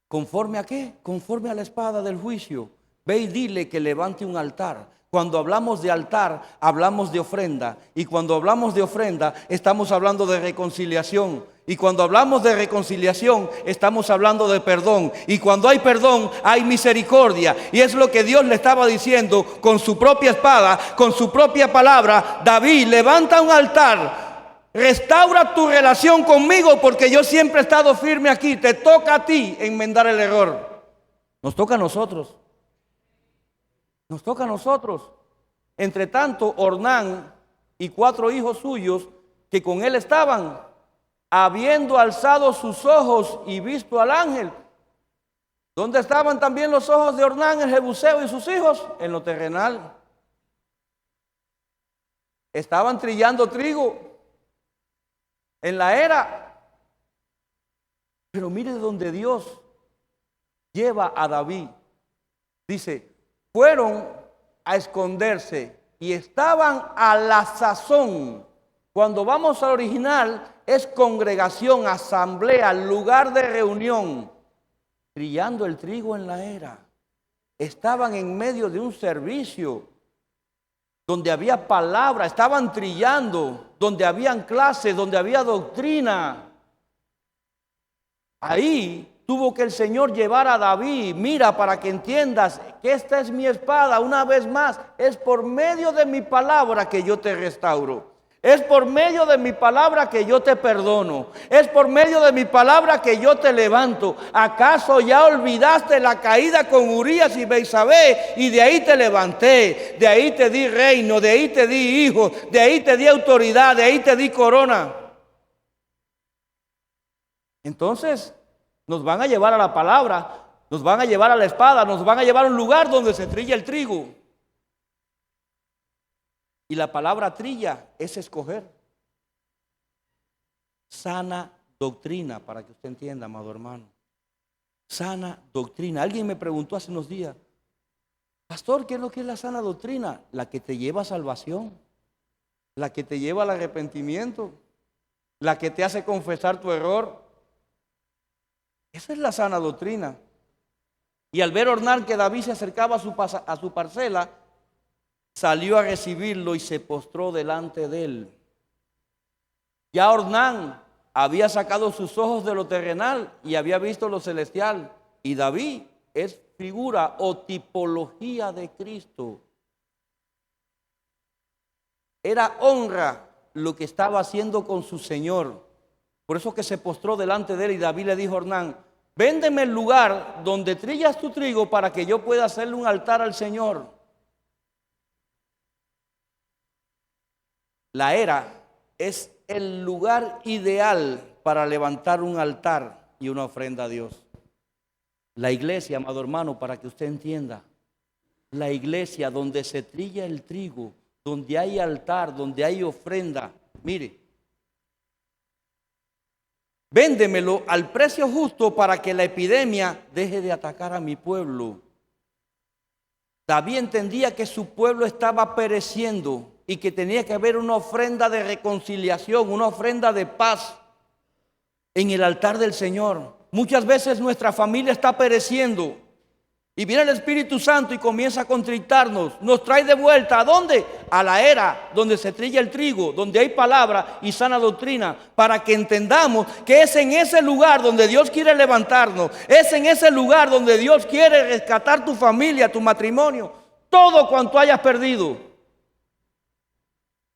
¿Conforme a qué? Conforme a la espada del juicio. Ve y dile que levante un altar. Cuando hablamos de altar, hablamos de ofrenda. Y cuando hablamos de ofrenda, estamos hablando de reconciliación. Y cuando hablamos de reconciliación, estamos hablando de perdón. Y cuando hay perdón, hay misericordia. Y es lo que Dios le estaba diciendo con su propia espada, con su propia palabra. David, levanta un altar. Restaura tu relación conmigo porque yo siempre he estado firme aquí. Te toca a ti enmendar el error. Nos toca a nosotros. Nos toca a nosotros. Entre tanto, Ornán y 4 hijos suyos que con él estaban, habiendo alzado sus ojos y visto al ángel. ¿Dónde estaban también los ojos de Ornán, el jebuseo y sus hijos? En lo terrenal. Estaban trillando trigo en la era. Pero mire donde Dios lleva a David. Dice, fueron a esconderse y estaban a la sazón. Cuando vamos al original es congregación, asamblea, lugar de reunión, trillando el trigo en la era. Estaban en medio de un servicio donde había palabra, estaban trillando, donde habían clases, donde había doctrina. Ahí tuvo que el Señor llevar a David, mira, para que entiendas que esta es mi espada, una vez más, es por medio de mi palabra que yo te restauro. Es por medio de mi palabra que yo te perdono. Es por medio de mi palabra que yo te levanto. ¿Acaso ya olvidaste la caída con Urías y Betsabé? Y de ahí te levanté, de ahí te di reino, de ahí te di hijo, de ahí te di autoridad, de ahí te di corona. Entonces, nos van a llevar a la palabra, nos van a llevar a la espada, nos van a llevar a un lugar donde se trilla el trigo. Y la palabra trilla es escoger. Sana doctrina, para que usted entienda, amado hermano. Sana doctrina. Alguien me preguntó hace unos días, pastor, ¿qué es lo que es la sana doctrina? La que te lleva a salvación, la que te lleva al arrepentimiento, la que te hace confesar tu error. Esa es la sana doctrina. Y al ver Ornán que David se acercaba a su parcela, salió a recibirlo y se postró delante de él. Ya Ornán había sacado sus ojos de lo terrenal y había visto lo celestial. Y David es figura o tipología de Cristo. Era honra lo que estaba haciendo con su Señor. Por eso que se postró delante de él y David le dijo a Ornán, véndeme el lugar donde trillas tu trigo para que yo pueda hacerle un altar al Señor. La era es el lugar ideal para levantar un altar y una ofrenda a Dios. La iglesia, amado hermano, para que usted entienda, la iglesia donde se trilla el trigo, donde hay altar, donde hay ofrenda, mire, véndemelo al precio justo para que la epidemia deje de atacar a mi pueblo. David entendía que su pueblo estaba pereciendo y que tenía que haber una ofrenda de reconciliación, una ofrenda de paz en el altar del Señor. Muchas veces nuestra familia está pereciendo y viene el Espíritu Santo y comienza a contritarnos. Nos trae de vuelta, ¿a dónde? A la era donde se trilla el trigo, donde hay palabra y sana doctrina, para que entendamos que es en ese lugar donde Dios quiere levantarnos, es en ese lugar donde Dios quiere rescatar tu familia, tu matrimonio, todo cuanto hayas perdido.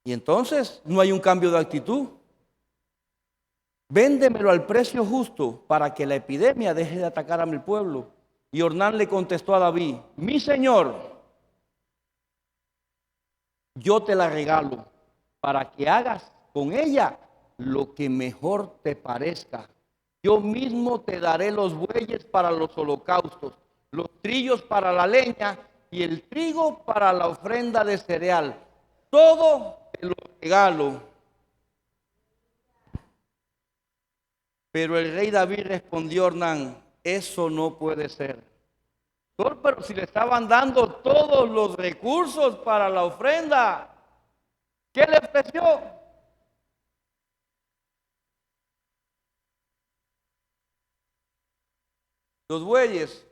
Y entonces no hay un cambio de actitud. Véndemelo al precio justo para que la epidemia deje de atacar a mi pueblo. Y Ornán le contestó a David, mi señor, yo te la regalo para que hagas con ella lo que mejor te parezca. Yo mismo te daré los bueyes para los holocaustos, los trillos para la leña y el trigo para la ofrenda de cereal. Todo te lo regalo. Pero el rey David respondió a Ornán, eso no puede ser. Pero si le estaban dando todos los recursos para la ofrenda, ¿qué le ofreció? los bueyes,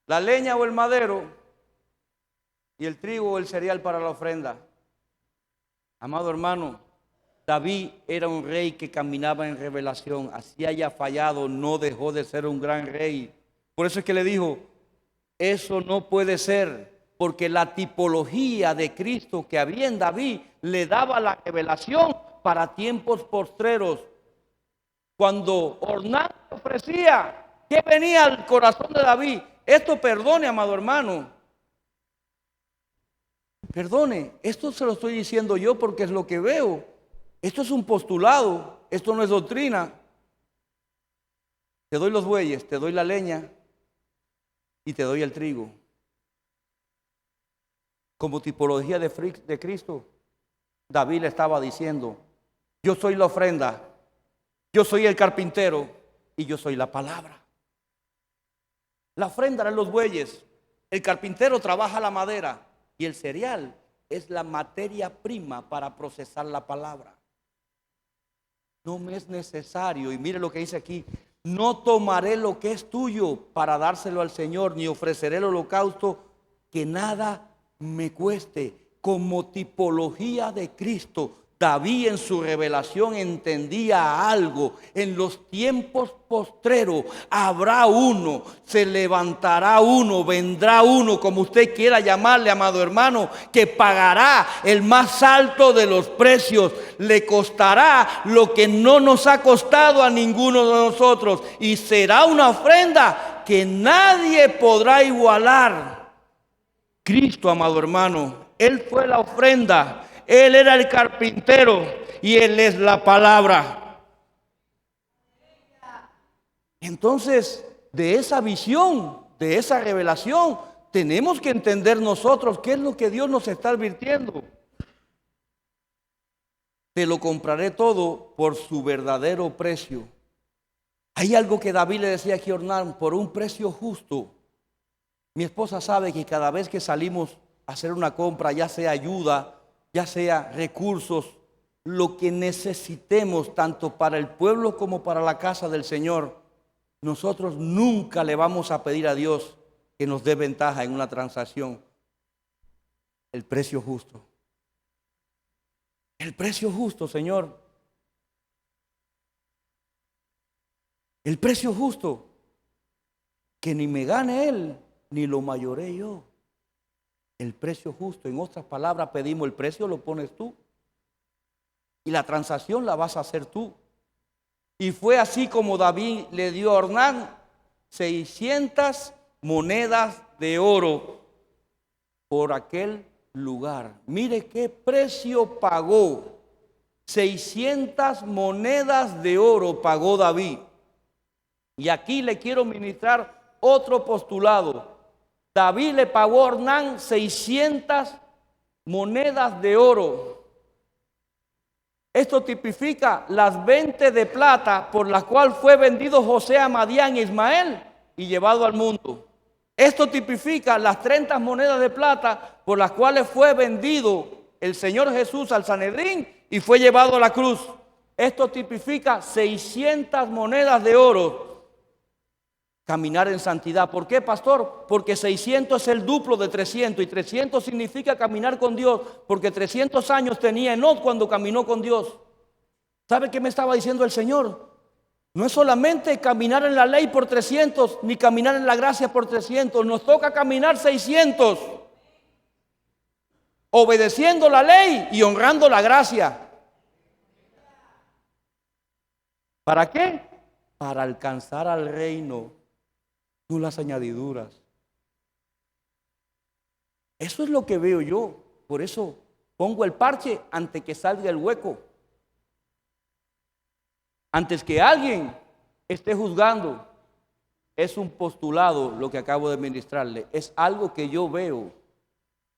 la leña o el madero y el trigo o el cereal para la ofrenda. Amado hermano, David era un rey que caminaba en revelación. Así haya fallado, no dejó de ser un gran rey. Por eso es que le dijo, eso no puede ser, porque la tipología de Cristo que había en David le daba la revelación para tiempos postreros. Cuando Ornán ofrecía, ¿qué venía al corazón de David? Esto perdone, amado hermano. Perdone, esto se lo estoy diciendo yo porque es lo que veo. Esto es un postulado, esto no es doctrina. Te doy los bueyes, te doy la leña y te doy el trigo. Como tipología de Cristo, David le estaba diciendo, yo soy la ofrenda, yo soy el carpintero y yo soy la palabra. La ofrenda eran los bueyes, el carpintero trabaja la madera y el cereal es la materia prima para procesar la palabra. No me es necesario, y mire lo que dice aquí, no tomaré lo que es tuyo para dárselo al Señor, ni ofreceré el holocausto que nada me cueste. Como tipología de Cristo, David en su revelación entendía algo. En los tiempos postreros habrá uno, se levantará uno, vendrá uno, como usted quiera llamarle, amado hermano, que pagará el más alto de los precios. Le costará lo que no nos ha costado a ninguno de nosotros. Y será una ofrenda que nadie podrá igualar. Cristo, amado hermano, Él fue la ofrenda. Él era el carpintero y Él es la palabra. Entonces, de esa visión, de esa revelación, tenemos que entender nosotros qué es lo que Dios nos está advirtiendo. Te lo compraré todo por su verdadero precio. Hay algo que David le decía aquí a Ornán, por un precio justo. Mi esposa sabe que cada vez que salimos a hacer una compra, ya sea ayuda, ya sea recursos, lo que necesitemos tanto para el pueblo como para la casa del Señor, nosotros nunca le vamos a pedir a Dios que nos dé ventaja en una transacción. El precio justo. El precio justo, Señor. El precio justo. Que ni me gane Él, ni lo mayoré yo. El precio justo. En otras palabras, pedimos el precio, lo pones tú. Y la transacción la vas a hacer tú. Y fue así como David le dio a Ornán 600 monedas de oro por aquel lugar. Mire qué precio pagó. 600 monedas de oro pagó David. Y aquí le quiero ministrar otro postulado. David le pagó a Ornán 600 monedas de oro. Esto tipifica las 20 de plata por las cuales fue vendido José a Madián y Ismael y llevado al mundo. Esto tipifica las 30 monedas de plata por las cuales fue vendido el Señor Jesús al Sanedrín y fue llevado a la cruz. Esto tipifica 600 monedas de oro. Caminar en santidad. ¿Por qué, pastor? Porque 600 es el duplo de 300 y 300 significa caminar con Dios, porque 300 años tenía Enoc cuando caminó con Dios. ¿Sabe qué me estaba diciendo el Señor? No es solamente caminar en la ley por 300, ni caminar en la gracia por 300, nos toca caminar 600, obedeciendo la ley y honrando la gracia. ¿Para qué? Para alcanzar al reino. No las añadiduras. Eso es lo que veo yo. Por eso pongo el parche antes que salga el hueco. Antes que alguien esté juzgando. Es un postulado lo que acabo de ministrarle. Es algo que yo veo.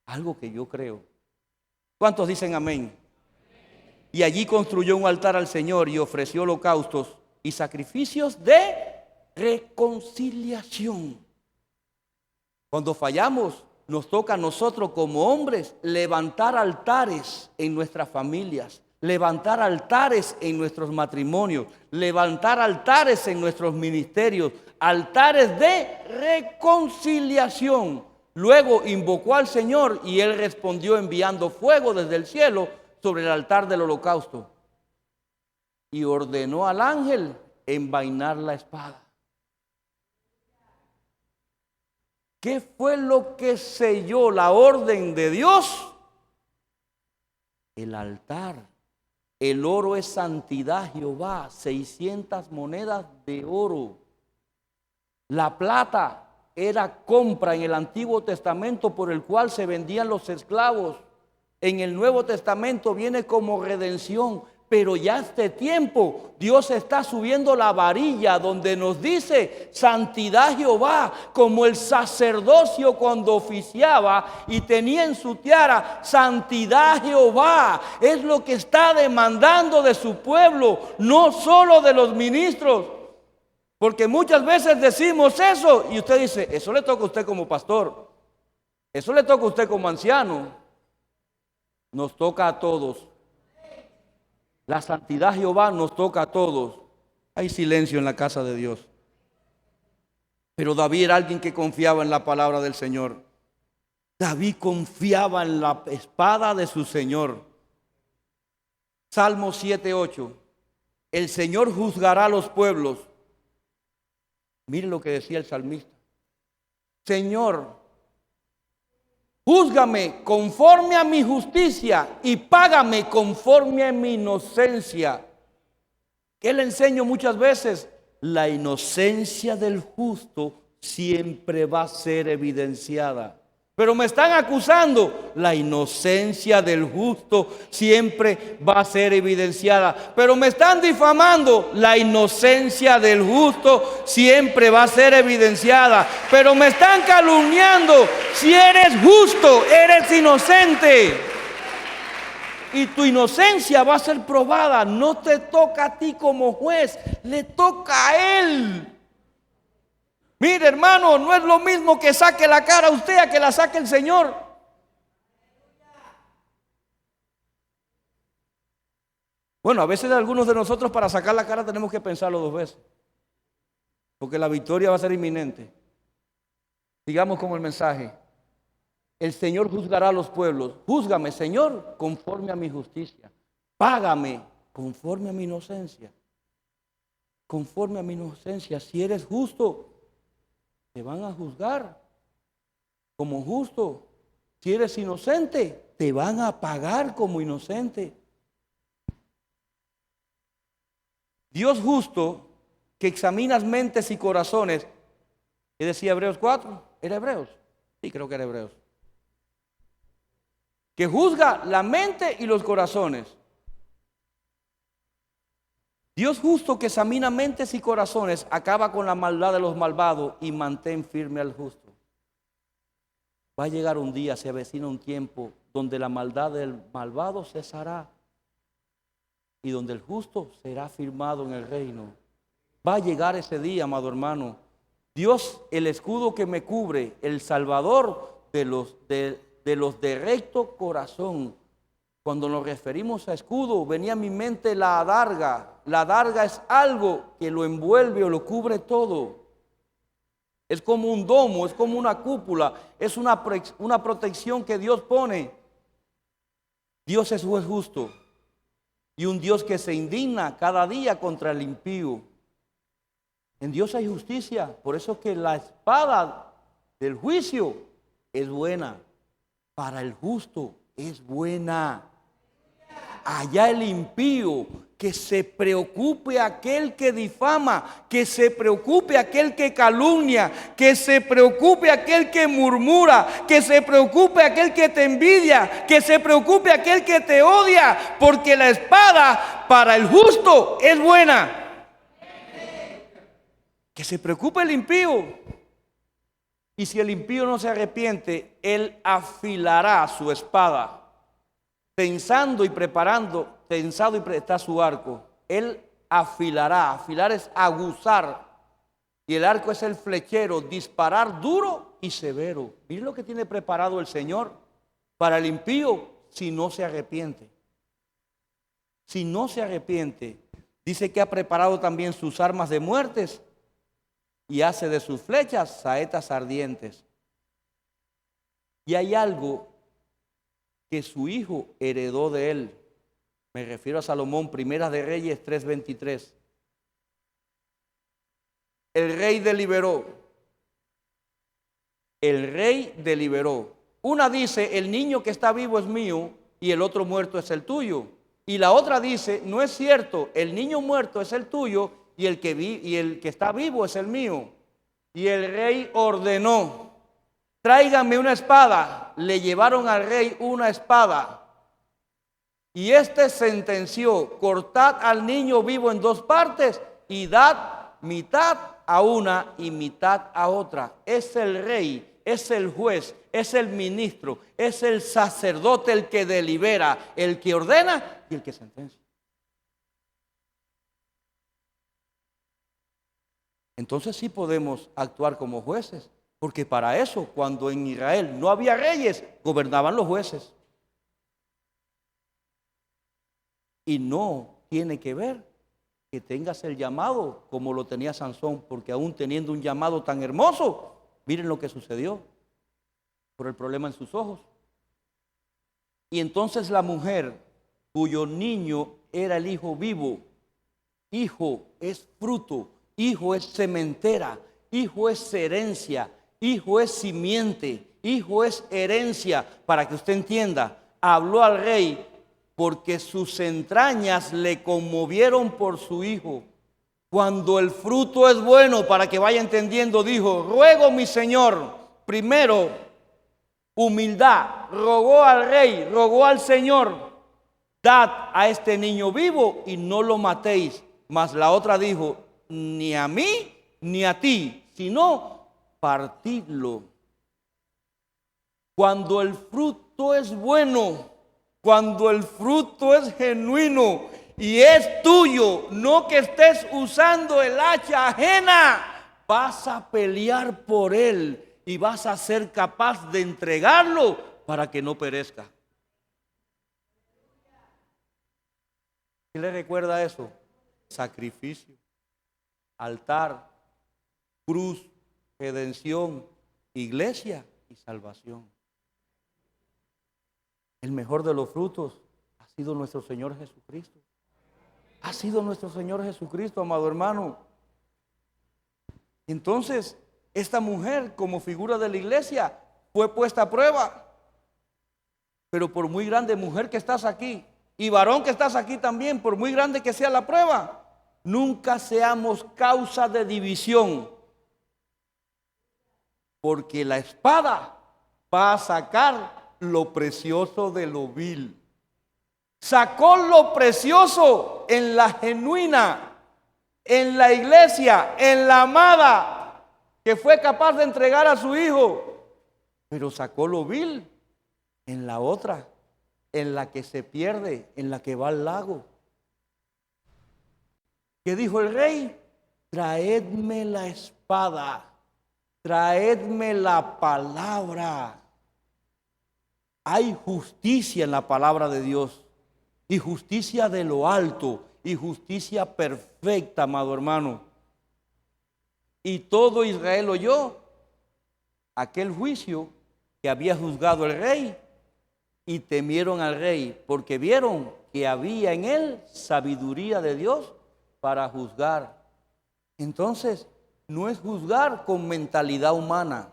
Algo que yo creo. ¿Cuántos dicen amén? Y allí construyó un altar al Señor y ofreció holocaustos y sacrificios de reconciliación. Cuando fallamos, nos toca a nosotros como hombres levantar altares en nuestras familias, levantar altares en nuestros matrimonios, levantar altares en nuestros ministerios, altares de reconciliación. Luego invocó al Señor y él respondió enviando fuego desde el cielo sobre el altar del holocausto. Y ordenó al ángel envainar la espada. ¿Qué fue lo que selló la orden de Dios? El altar. El oro es santidad, Jehová. 600 monedas de oro. La plata era compra en el Antiguo Testamento por el cual se vendían los esclavos. En el Nuevo Testamento viene como redención. Pero ya este tiempo Dios está subiendo la varilla donde nos dice santidad Jehová, como el sacerdocio cuando oficiaba y tenía en su tiara santidad Jehová. Es lo que está demandando de su pueblo, no solo de los ministros. Porque muchas veces decimos eso y usted dice, eso le toca a usted como pastor, eso le toca a usted como anciano. Nos toca a todos. La santidad Jehová nos toca a todos. Hay silencio en la casa de Dios. Pero David era alguien que confiaba en la palabra del Señor. David confiaba en la espada de su Señor. Salmo 7:8. El Señor juzgará a los pueblos. Miren lo que decía el salmista. Señor, júzgame conforme a mi justicia y págame conforme a mi inocencia. ¿Qué le enseño muchas veces? La inocencia del justo siempre va a ser evidenciada. Pero me están acusando. La inocencia del justo siempre va a ser evidenciada. Pero me están difamando. La inocencia del justo siempre va a ser evidenciada. Pero me están calumniando. Si eres justo, eres inocente. Y tu inocencia va a ser probada. No te toca a ti como juez, le toca a él. Mire, hermano, no es lo mismo que saque la cara a usted a que la saque el Señor. Bueno, a veces algunos de nosotros para sacar la cara tenemos que pensarlo 2 veces. Porque la victoria va a ser inminente. Digamos como el mensaje. El Señor juzgará a los pueblos. Júzgame, Señor, conforme a mi justicia. Págame conforme a mi inocencia. Conforme a mi inocencia. Si eres justo, te van a juzgar como justo. Si eres inocente, te van a pagar como inocente. Dios justo, que examinas mentes y corazones. ¿Qué decía Hebreos 4? ¿Era Hebreos? Sí, creo que era Hebreos. Que juzga la mente y los corazones. Dios justo que examina mentes y corazones acaba con la maldad de los malvados y mantén firme al justo. Va a llegar un día, se avecina un tiempo donde la maldad del malvado cesará y donde el justo será firmado en el reino. Va a llegar ese día, amado hermano. Dios, el escudo que me cubre, el Salvador de los de recto corazón. Cuando nos referimos a escudo, venía a mi mente la adarga. La adarga es algo que lo envuelve o lo cubre todo. Es como un domo, es como una cúpula, es una protección que Dios pone. Dios es juez justo y un Dios que se indigna cada día contra el impío. En Dios hay justicia, por eso que la espada del juicio es buena. Para el justo es buena. Allá el impío, que se preocupe aquel que difama, que se preocupe aquel que calumnia, que se preocupe aquel que murmura, que se preocupe aquel que te envidia, que se preocupe aquel que te odia, porque la espada para el justo es buena. Que se preocupe el impío. Y si el impío no se arrepiente, él afilará su espada. Pensando y preparando, tensado y está su arco. Él afilará. Afilar es aguzar. Y el arco es el flechero, disparar duro y severo. Miren lo que tiene preparado el Señor para el impío si no se arrepiente. Si no se arrepiente, dice que ha preparado también sus armas de muertes y hace de sus flechas saetas ardientes. Y hay algo que su hijo heredó de él. Me refiero a Salomón, Primera de Reyes 3:23. El rey deliberó. El rey deliberó. Una dice, el niño que está vivo es mío y el otro muerto es el tuyo. Y la otra dice, no es cierto, el niño muerto es el tuyo y el que está vivo es el mío. Y el rey ordenó, tráiganme una espada. Le llevaron al rey una espada. Y éste sentenció, cortad al niño vivo en dos partes y dad mitad a una y mitad a otra. Es el rey, es el juez, es el ministro, es el sacerdote el que delibera, el que ordena y el que sentencia. Entonces sí podemos actuar como jueces, porque para eso, cuando en Israel no había reyes, gobernaban los jueces. Y no tiene que ver que tengas el llamado como lo tenía Sansón, porque aún teniendo un llamado tan hermoso, miren lo que sucedió por el problema en sus ojos. Y entonces la mujer cuyo niño era el hijo vivo, hijo es fruto, hijo es sementera, hijo es herencia, hijo es simiente, hijo es herencia, para que usted entienda, habló al rey porque sus entrañas le conmovieron por su hijo. Cuando el fruto es bueno, para que vaya entendiendo, dijo, ruego mi señor, primero, humildad, rogó al rey, rogó al Señor, dad a este niño vivo y no lo matéis. Mas la otra dijo, ni a mí ni a ti, sino partidlo. Cuando el fruto es bueno, cuando el fruto es genuino y es tuyo, no que estés usando el hacha ajena, vas a pelear por él y vas a ser capaz de entregarlo para que no perezca. ¿Qué le recuerda eso? Sacrificio, altar, cruz, redención, iglesia y salvación. El mejor de los frutos ha sido nuestro Señor Jesucristo. Ha sido nuestro Señor Jesucristo, amado hermano. Entonces, esta mujer, como figura de la iglesia, fue puesta a prueba. Pero por muy grande mujer que estás aquí, y varón que estás aquí también, por muy grande que sea la prueba, nunca seamos causa de división. Porque la espada va a sacar lo precioso de lo vil. Sacó lo precioso en la genuina, en la iglesia, en la amada, que fue capaz de entregar a su hijo. Pero sacó lo vil en la otra, en la que se pierde, en la que va al lago. ¿Qué dijo el rey? Traedme la espada, traedme la palabra. Hay justicia en la palabra de Dios, y justicia de lo alto, y justicia perfecta, amado hermano. Y todo Israel oyó aquel juicio que había juzgado el rey, y temieron al rey, porque vieron que había en él sabiduría de Dios para juzgar. Entonces, no es juzgar con mentalidad humana,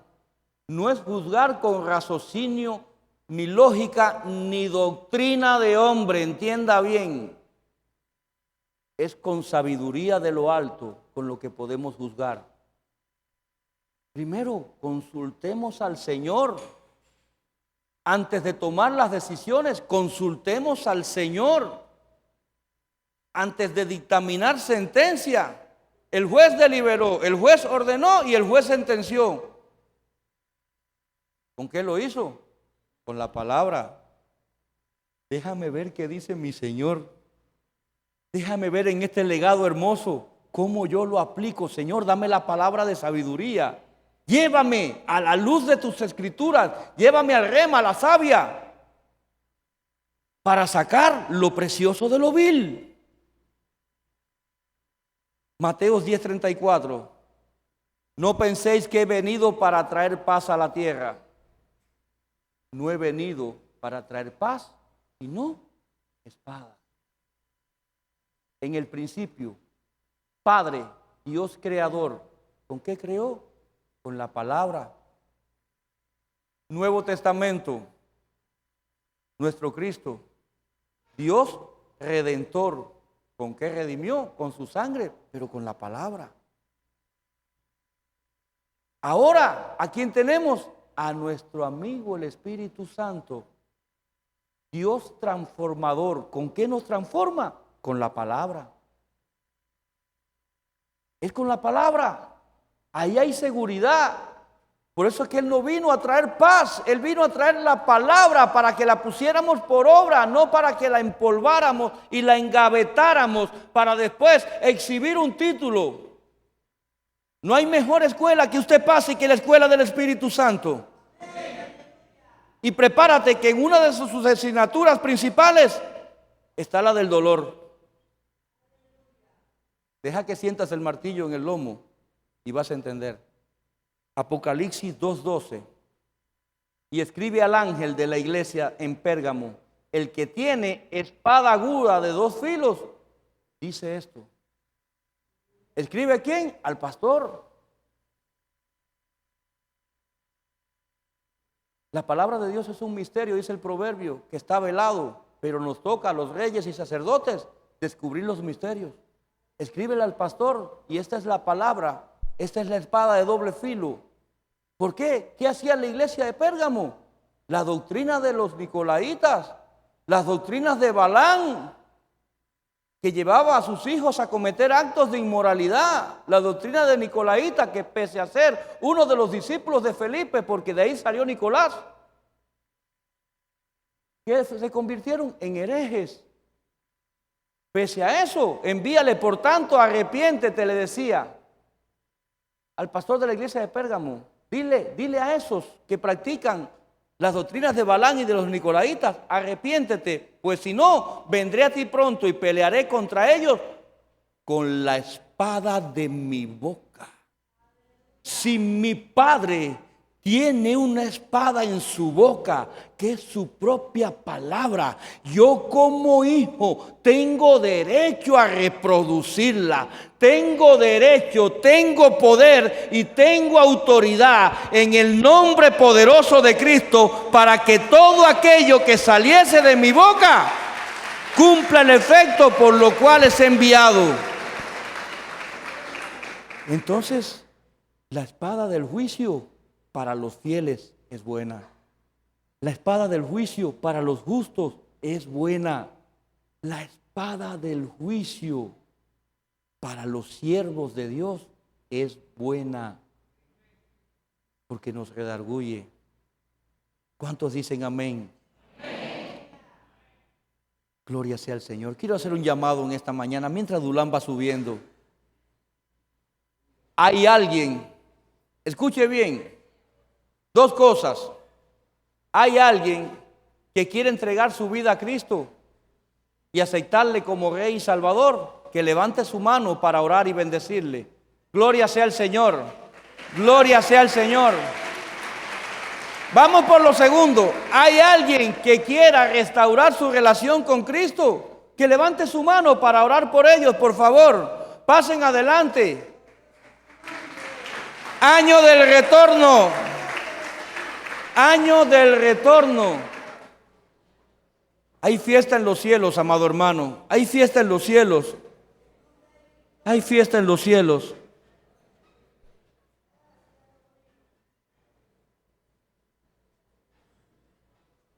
no es juzgar con raciocinio, ni lógica, ni doctrina de hombre, entienda bien. Es con sabiduría de lo alto con lo que podemos juzgar. Primero, consultemos al Señor. Antes de tomar las decisiones, consultemos al Señor. Antes de dictaminar sentencia, el juez deliberó, el juez ordenó y el juez sentenció. ¿Con qué lo hizo? Con la palabra. Déjame ver qué dice mi Señor. Déjame ver en este legado hermoso cómo yo lo aplico. Señor, dame la palabra de sabiduría. Llévame a la luz de tus escrituras. Llévame al rema, a la savia, para sacar lo precioso de lo vil. Mateos 10:34. No penséis que he venido para traer paz a la tierra. No he venido para traer paz, sino espada. En el principio, Padre, Dios creador, ¿con qué creó? Con la palabra. Nuevo Testamento, nuestro Cristo, Dios redentor, ¿con qué redimió? Con su sangre, pero con la palabra. Ahora, ¿a quién tenemos? A nuestro amigo el Espíritu Santo, Dios transformador. ¿Con qué nos transforma? Con la palabra. Es con la palabra. Ahí hay seguridad. Por eso es que Él no vino a traer paz. Él vino a traer la palabra para que la pusiéramos por obra, no para que la empolváramos y la engavetáramos para después exhibir un título. No hay mejor escuela que usted pase que la escuela del Espíritu Santo. Y prepárate que en una de sus asignaturas principales está la del dolor. Deja que sientas el martillo en el lomo y vas a entender. Apocalipsis 2:12. Y escribe al ángel de la iglesia en Pérgamo, el que tiene espada aguda de 2 filos, dice esto. ¿Escribe a quién? Al pastor. La palabra de Dios es un misterio, dice el proverbio, que está velado, pero nos toca a los reyes y sacerdotes descubrir los misterios. Escríbele al pastor y esta es la palabra, esta es la espada de doble filo. ¿Por qué? ¿Qué hacía la iglesia de Pérgamo? La doctrina de los nicolaitas, las doctrinas de Balaam, que llevaba a sus hijos a cometer actos de inmoralidad. La doctrina de Nicolaíta, que pese a ser uno de los discípulos de Felipe, porque de ahí salió Nicolás, que se convirtieron en herejes. Pese a eso, envíale por tanto, arrepiéntete, le decía al pastor de la iglesia de Pérgamo. Dile a esos que practican las doctrinas de Balaam y de los nicolaitas, arrepiéntete, pues si no, vendré a ti pronto y pelearé contra ellos con la espada de mi boca. Si mi Padre tiene una espada en su boca, que es su propia palabra, yo como hijo tengo derecho a reproducirla. Tengo derecho, tengo poder y tengo autoridad en el nombre poderoso de Cristo para que todo aquello que saliese de mi boca cumpla el efecto por lo cual es enviado. Entonces, la espada del juicio para los fieles es buena. La espada del juicio para los justos es buena. La espada del juicio para los siervos de Dios es buena, porque nos redarguye. ¿Cuántos dicen amén? Amén. Gloria sea al Señor. Quiero hacer un llamado en esta mañana mientras Dulán va subiendo. Hay alguien, escuche bien, 2 cosas. Hay alguien que quiere entregar su vida a Cristo y aceptarle como Rey y Salvador. Que levante su mano para orar y bendecirle. Gloria sea al Señor. Gloria sea al Señor. Vamos por lo segundo. Hay alguien que quiera restaurar su relación con Cristo. Que levante su mano para orar por ellos, por favor. Pasen adelante. Año del retorno. Año del retorno. Hay fiesta en los cielos, amado hermano. Hay fiesta en los cielos. Hay fiesta en los cielos.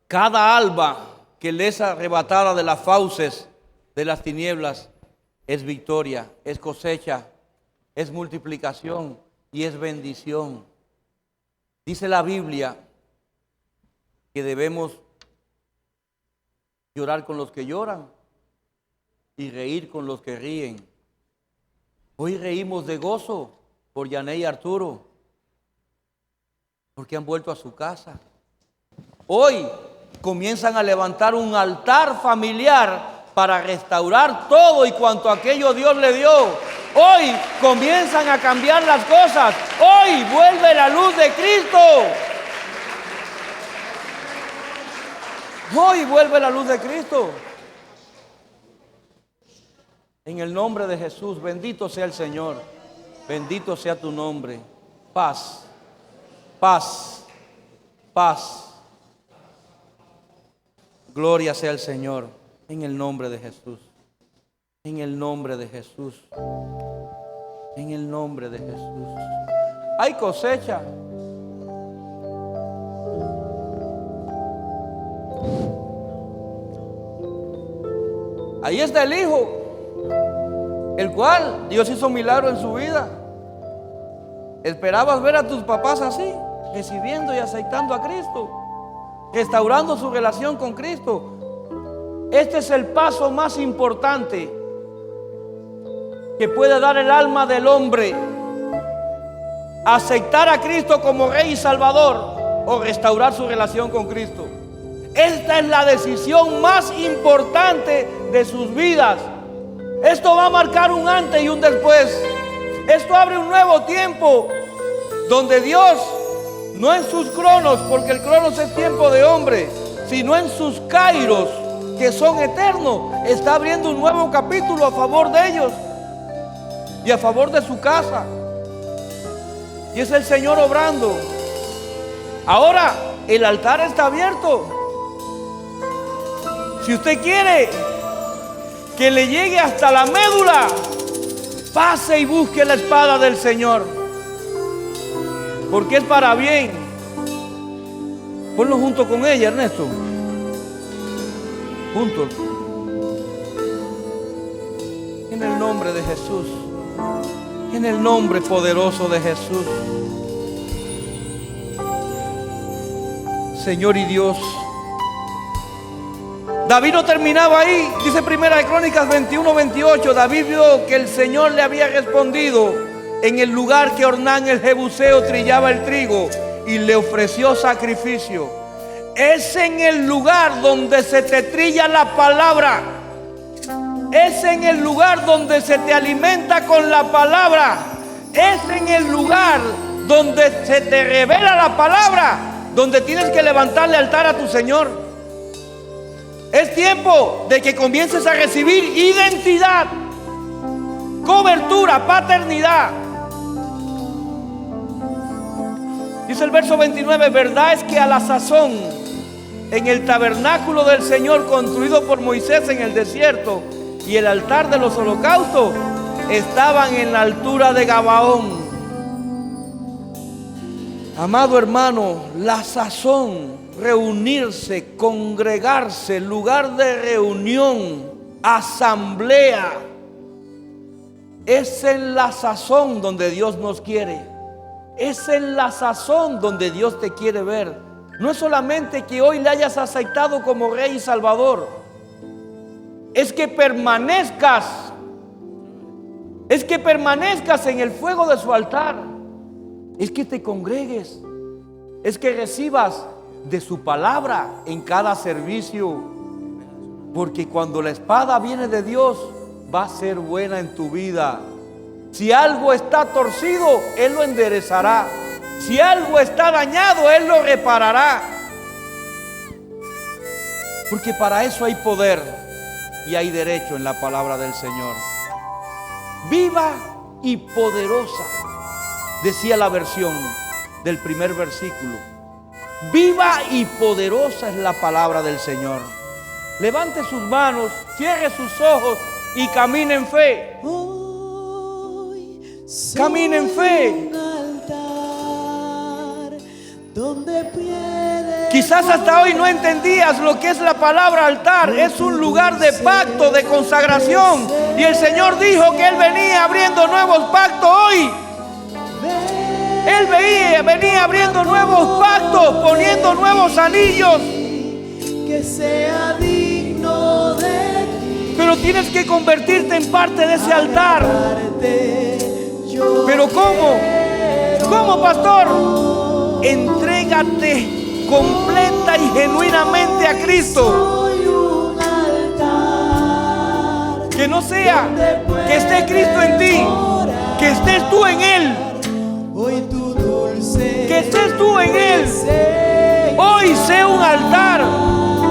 Cada alba que le es arrebatada de las fauces de las tinieblas es victoria, es cosecha, es multiplicación y es bendición. Dice la Biblia que debemos llorar con los que lloran y reír con los que ríen. Hoy reímos de gozo por Yané y Arturo, porque han vuelto a su casa. Hoy comienzan a levantar un altar familiar para restaurar todo y cuanto aquello Dios le dio. Hoy comienzan a cambiar las cosas. Hoy vuelve la luz de Cristo. Hoy vuelve la luz de Cristo. En el nombre de Jesús, bendito sea el Señor. Bendito sea tu nombre. Paz, paz, paz. Gloria sea el Señor. En el nombre de Jesús. En el nombre de Jesús. En el nombre de Jesús. Hay cosecha. Ahí está el Hijo, el cual Dios hizo un milagro en su vida. Esperabas ver a tus papás así, recibiendo y aceptando a Cristo, restaurando su relación con Cristo. Este es el paso más importante que puede dar el alma del hombre: aceptar a Cristo como Rey y Salvador o restaurar su relación con Cristo. Esta es la decisión más importante de sus vidas. Esto va a marcar un antes y un después. Esto abre un nuevo tiempo donde Dios, no en sus cronos, porque el cronos es tiempo de hombre, sino en sus kairos, que son eternos, está abriendo un nuevo capítulo a favor de ellos y a favor de su casa. Y es el Señor obrando. Ahora el altar está abierto. Si usted quiere que le llegue hasta la médula, pase y busque la espada del Señor, porque es para bien. Ponlo junto con ella, Ernesto. Juntos. En el nombre de Jesús. En el nombre poderoso de Jesús. Señor y Dios. David no terminaba ahí. Dice Primera de Crónicas 21:28. David vio que el Señor le había respondido en el lugar que Ornán el Jebuseo trillaba el trigo, y le ofreció sacrificio. Es en el lugar donde se te trilla la palabra. Es en el lugar donde se te alimenta con la palabra. Es en el lugar donde se te revela la palabra, donde tienes que levantarle altar a tu Señor. Es tiempo de que comiences a recibir identidad, cobertura, paternidad. Dice el verso 29: verdad es que a la sazón, en el tabernáculo del Señor construido por Moisés en el desierto, y el altar de los holocaustos estaban en la altura de Gabaón. Amado hermano, la sazón, reunirse, congregarse, lugar de reunión, asamblea, es en la sazón donde Dios nos quiere. Es en la sazón donde Dios te quiere ver. No es solamente que hoy le hayas aceptado como Rey y Salvador, es que permanezcas. Es que permanezcas en el fuego de su altar. Es que te congregues. Es que recibas de su palabra en cada servicio. Porque cuando la espada viene de Dios, va a ser buena en tu vida. Si algo está torcido, Él lo enderezará. Si algo está dañado, Él lo reparará. Porque para eso hay poder y hay derecho en la palabra del Señor. Viva y poderosa, decía la versión del primer versículo. Viva y poderosa es la palabra del Señor. Levante sus manos, cierre sus ojos y camine en fe. Camine en fe. Quizás hasta hoy no entendías lo que es la palabra altar. Es un lugar de pacto, de consagración. Y el Señor dijo que Él venía abriendo nuevos pactos hoy. Él venía abriendo nuevos pactos, poniendo nuevos anillos. Que sea digno de ti. Pero tienes que convertirte en parte de ese altar. Pero ¿cómo? ¿Cómo, pastor? Entrégate completa y genuinamente a Cristo. Que no sea que esté Cristo en ti, Que estés tú en Él. Hoy tu dulce Que estés tú en Él. presencia. Hoy sé un altar.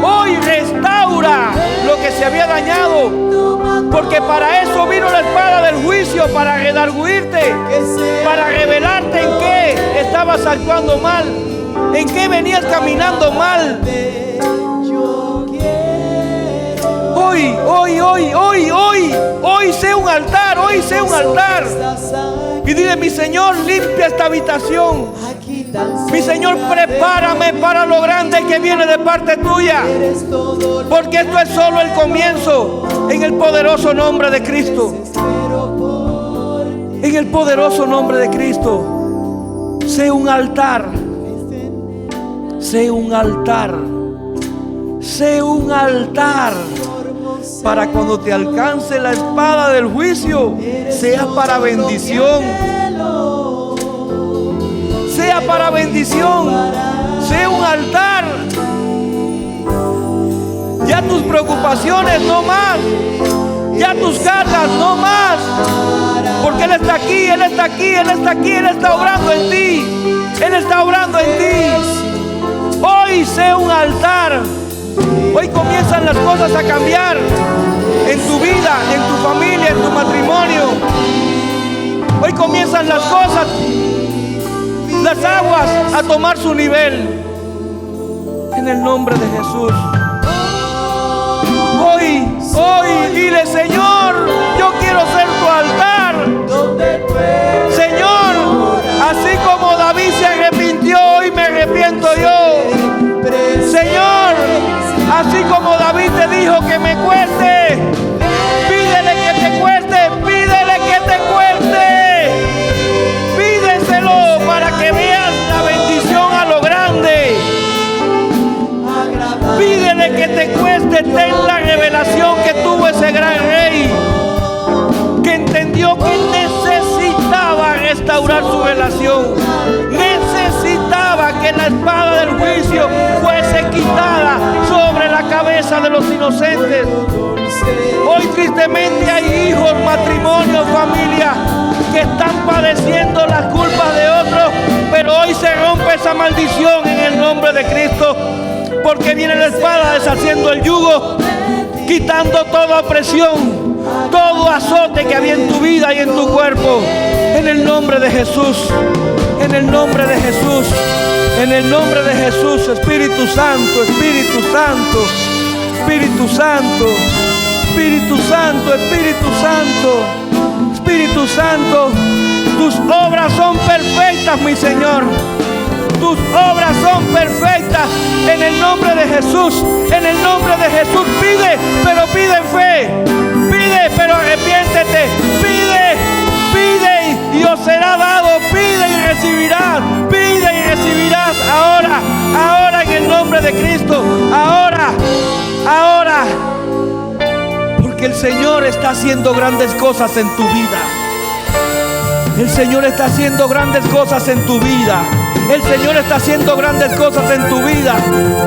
Hoy restaura lo que se había dañado. Porque para eso vino la espada del juicio, para redarguirte, para revelarte en qué estabas actuando mal, en qué venías caminando mal. Yo quiero Hoy sé un altar, hoy sé un altar. Y dile: mi Señor, limpia esta habitación. aquí tan Mi Señor, prepárame para lo grande que viene de parte tuya. eres todo lo Porque esto es solo el comienzo. En el poderoso nombre de Cristo. espero por ti. En el poderoso nombre de Cristo. Sé un altar. Sé un altar. Sé un altar. Para cuando te alcance la espada del juicio, sea para bendición. Sea para bendición. Sé un altar. Ya tus preocupaciones no más. Ya tus cargas no más. Porque Él está aquí, Él está aquí, Él está aquí, Él está obrando en ti. Él está obrando en ti. Hoy sé un altar. Hoy comienzan las cosas a cambiar en tu vida, en tu familia, en tu matrimonio. Hoy comienzan las cosas, las aguas a tomar su nivel. En el nombre de Jesús. Hoy dile: Señor, yo quiero ser tu altar. Señor, así como David se arrepintió, hoy me arrepiento yo. Señor, así como David te dijo que me cueste, pídele que te cueste, pídele que te cueste. Pídeselo para que veas la bendición a lo grande. Pídele que te cueste. Ten la revelación que tuvo ese gran rey, que entendió que necesitaba restaurar su relación. Necesitaba que la espada del juicio fuese quitada sobre la cabeza de los inocentes. Hoy tristemente hay hijos, matrimonios, familia que están padeciendo las culpas de otros, pero hoy se rompe esa maldición en el nombre de Cristo. Porque viene la espada deshaciendo el yugo, quitando toda opresión, todo azote que había en tu vida y en tu cuerpo. En el nombre de Jesús, en el nombre de Jesús, en el nombre de Jesús. Espíritu Santo, Espíritu Santo, Espíritu Santo, Espíritu Santo, Espíritu Santo, Espíritu Santo. Tus obras son perfectas, mi Señor. Tus obras son perfectas. En el nombre de Jesús, en el nombre de Jesús. Pide, pero pide en fe. Pide, pero arrepiéntete. Pide, pide y os será dado. Pide y recibirás. Pide y recibirás. Ahora, ahora en el nombre de Cristo. Ahora, ahora. Porque el Señor está haciendo grandes cosas en tu vida. El Señor está haciendo grandes cosas en tu vida. El Señor está haciendo grandes cosas en tu vida.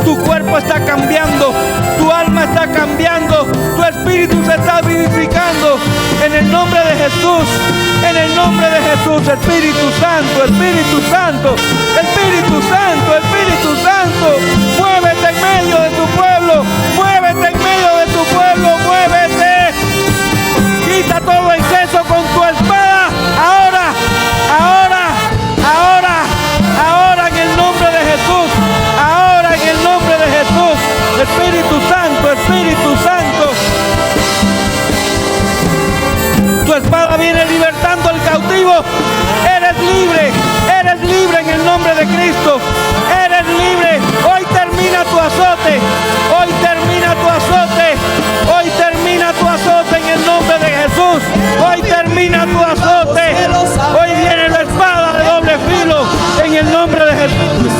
Tu cuerpo está cambiando, tu alma está cambiando, tu espíritu se está vivificando. En el nombre de Jesús, en el nombre de Jesús. Espíritu Santo, Espíritu Santo, Espíritu Santo, Espíritu Santo. Muévete en medio de tu pueblo, muévete en medio de tu pueblo, muévete. Quita todo exceso con tu espada. Ahora, ahora, ahora. Ahora en el nombre de Jesús. Ahora en el nombre de Jesús. Espíritu Santo, Espíritu Santo. Tu espada viene libertando al cautivo. Eres libre en el nombre de Cristo. Eres libre. Hoy termina tu azote. Hoy termina tu azote. Hoy termina tu azote en el nombre de Jesús. Hoy termina tu azote. Hoy viene la espada de doble filo en el nombre de Jesús.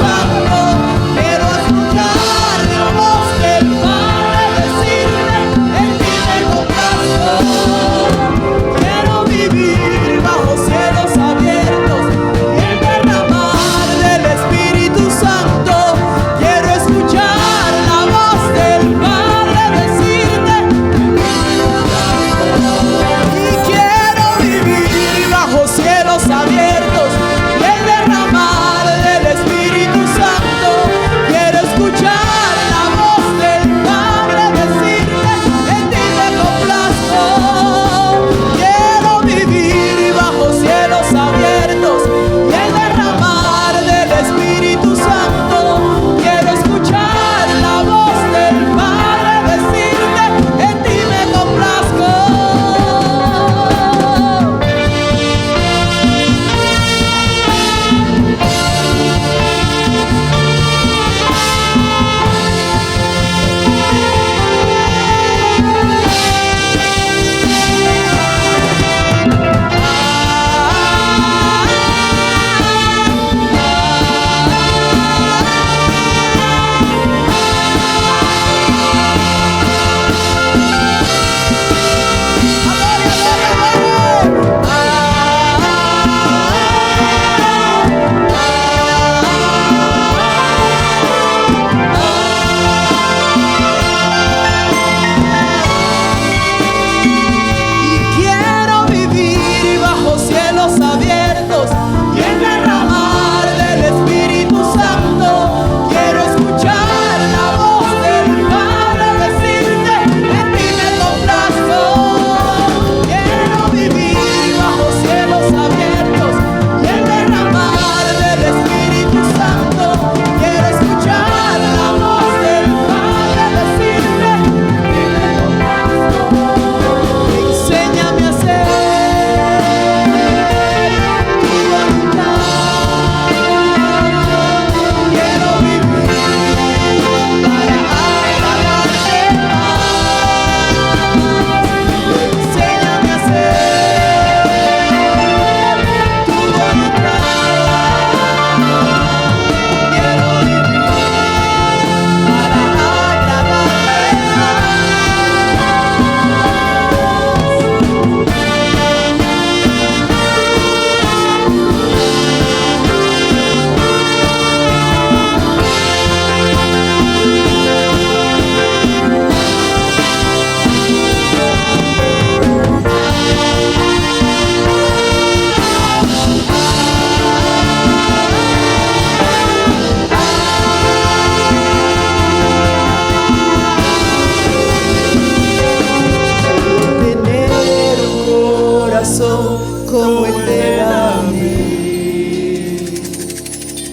Quiero escuchar la voz del Padre decirme en ti tengo plazo. Quiero vivir bajo cielos abiertos y el derramar del Espíritu Santo. Quiero escuchar la voz del Padre decirme y quiero vivir bajo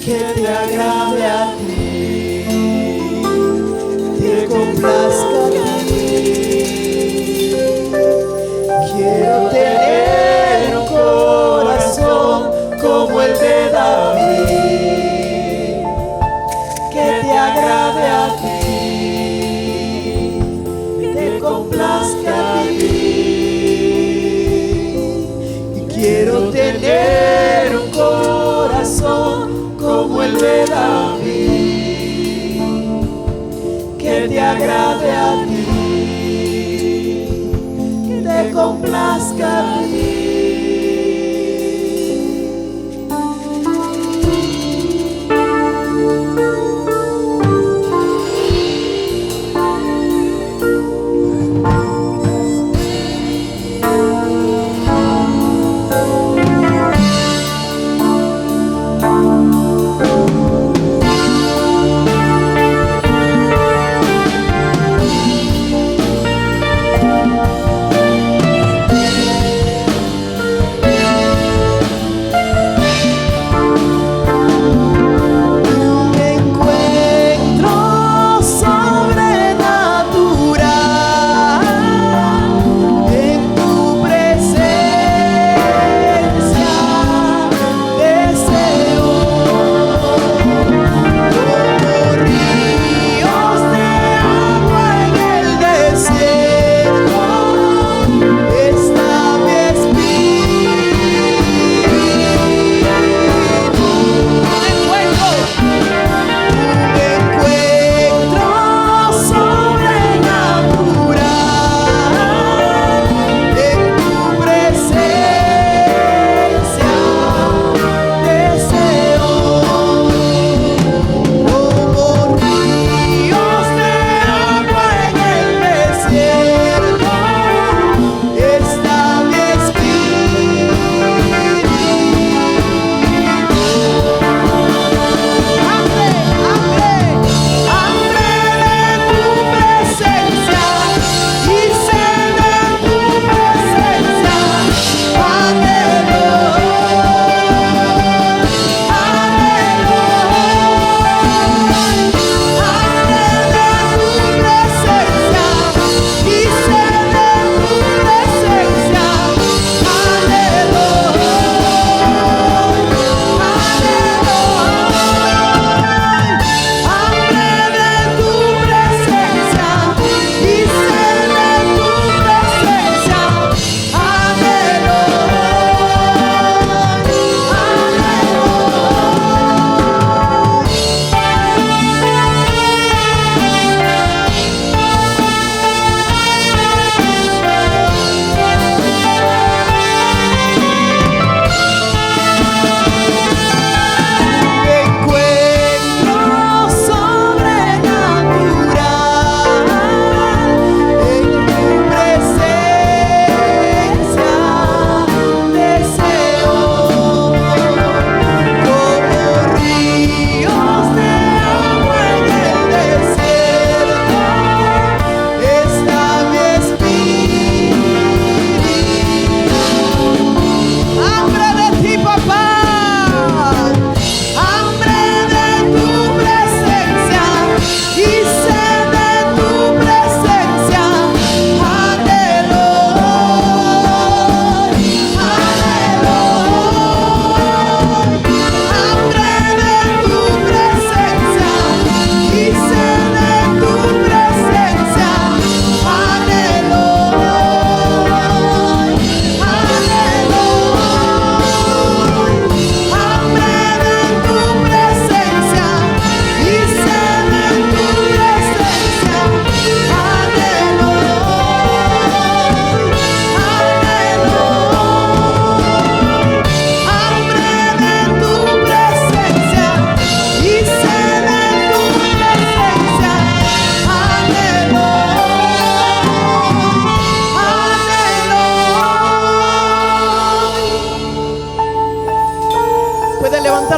que te agrade a ti, te complazca a ti. Quiero tener un corazón como el de David, que te agrade a ti, te complazca a ti. Y quiero tener un corazón como el de David, que te agrade a ti, que te complazca a ti.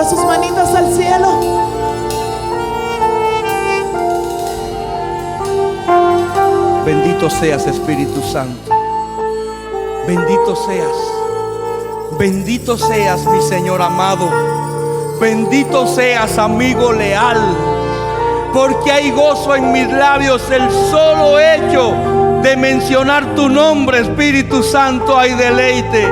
Sus manitas al cielo. Bendito seas, Espíritu Santo. Bendito seas. Bendito seas, mi Señor amado. Bendito seas, amigo leal, porque hay gozo en mis labios el solo hecho de mencionar tu nombre. Espíritu Santo, hay deleite.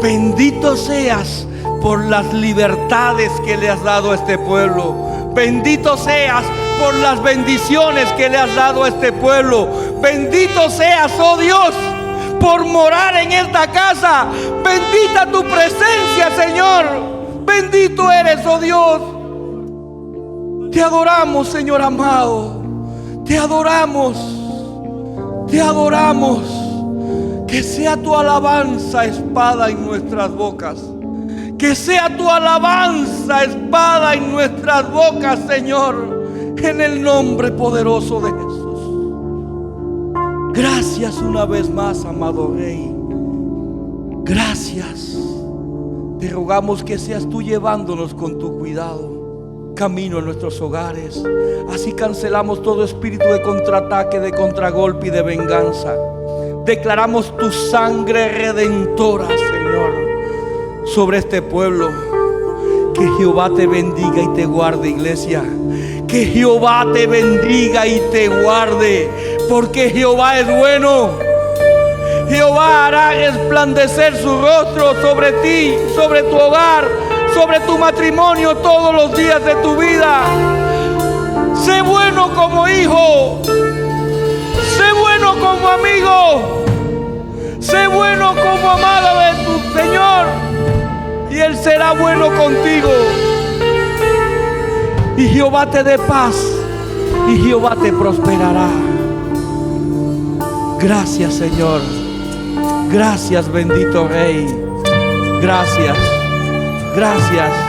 Bendito seas por las libertades que le has dado a este pueblo. Bendito seas por las bendiciones que le has dado a este pueblo. Bendito seas, oh Dios, por morar en esta casa. Bendita tu presencia, Señor. Bendito eres, oh Dios. Te adoramos, Señor amado. Te adoramos. Te adoramos. Que sea tu alabanza espada en nuestras bocas. Que sea tu alabanza espada en nuestras bocas, Señor. En el nombre poderoso de Jesús. Gracias una vez más, amado Rey. Gracias. Te rogamos que seas tú llevándonos con tu cuidado camino a nuestros hogares. Así cancelamos todo espíritu de contraataque, de contragolpe y de venganza. Declaramos tu sangre redentora, Señor, sobre este pueblo. Que Jehová te bendiga y te guarde, iglesia. Que Jehová te bendiga y te guarde, porque Jehová es bueno. Jehová hará resplandecer su rostro sobre ti, sobre tu hogar, sobre tu matrimonio todos los días de tu vida. Sé bueno como hijo. Sé bueno como amigo. Sé bueno como amado de tu Señor. Y Él será bueno contigo. Y Jehová te dé paz. Y Jehová te prosperará. Gracias, Señor. Gracias, bendito Rey. Gracias. Gracias.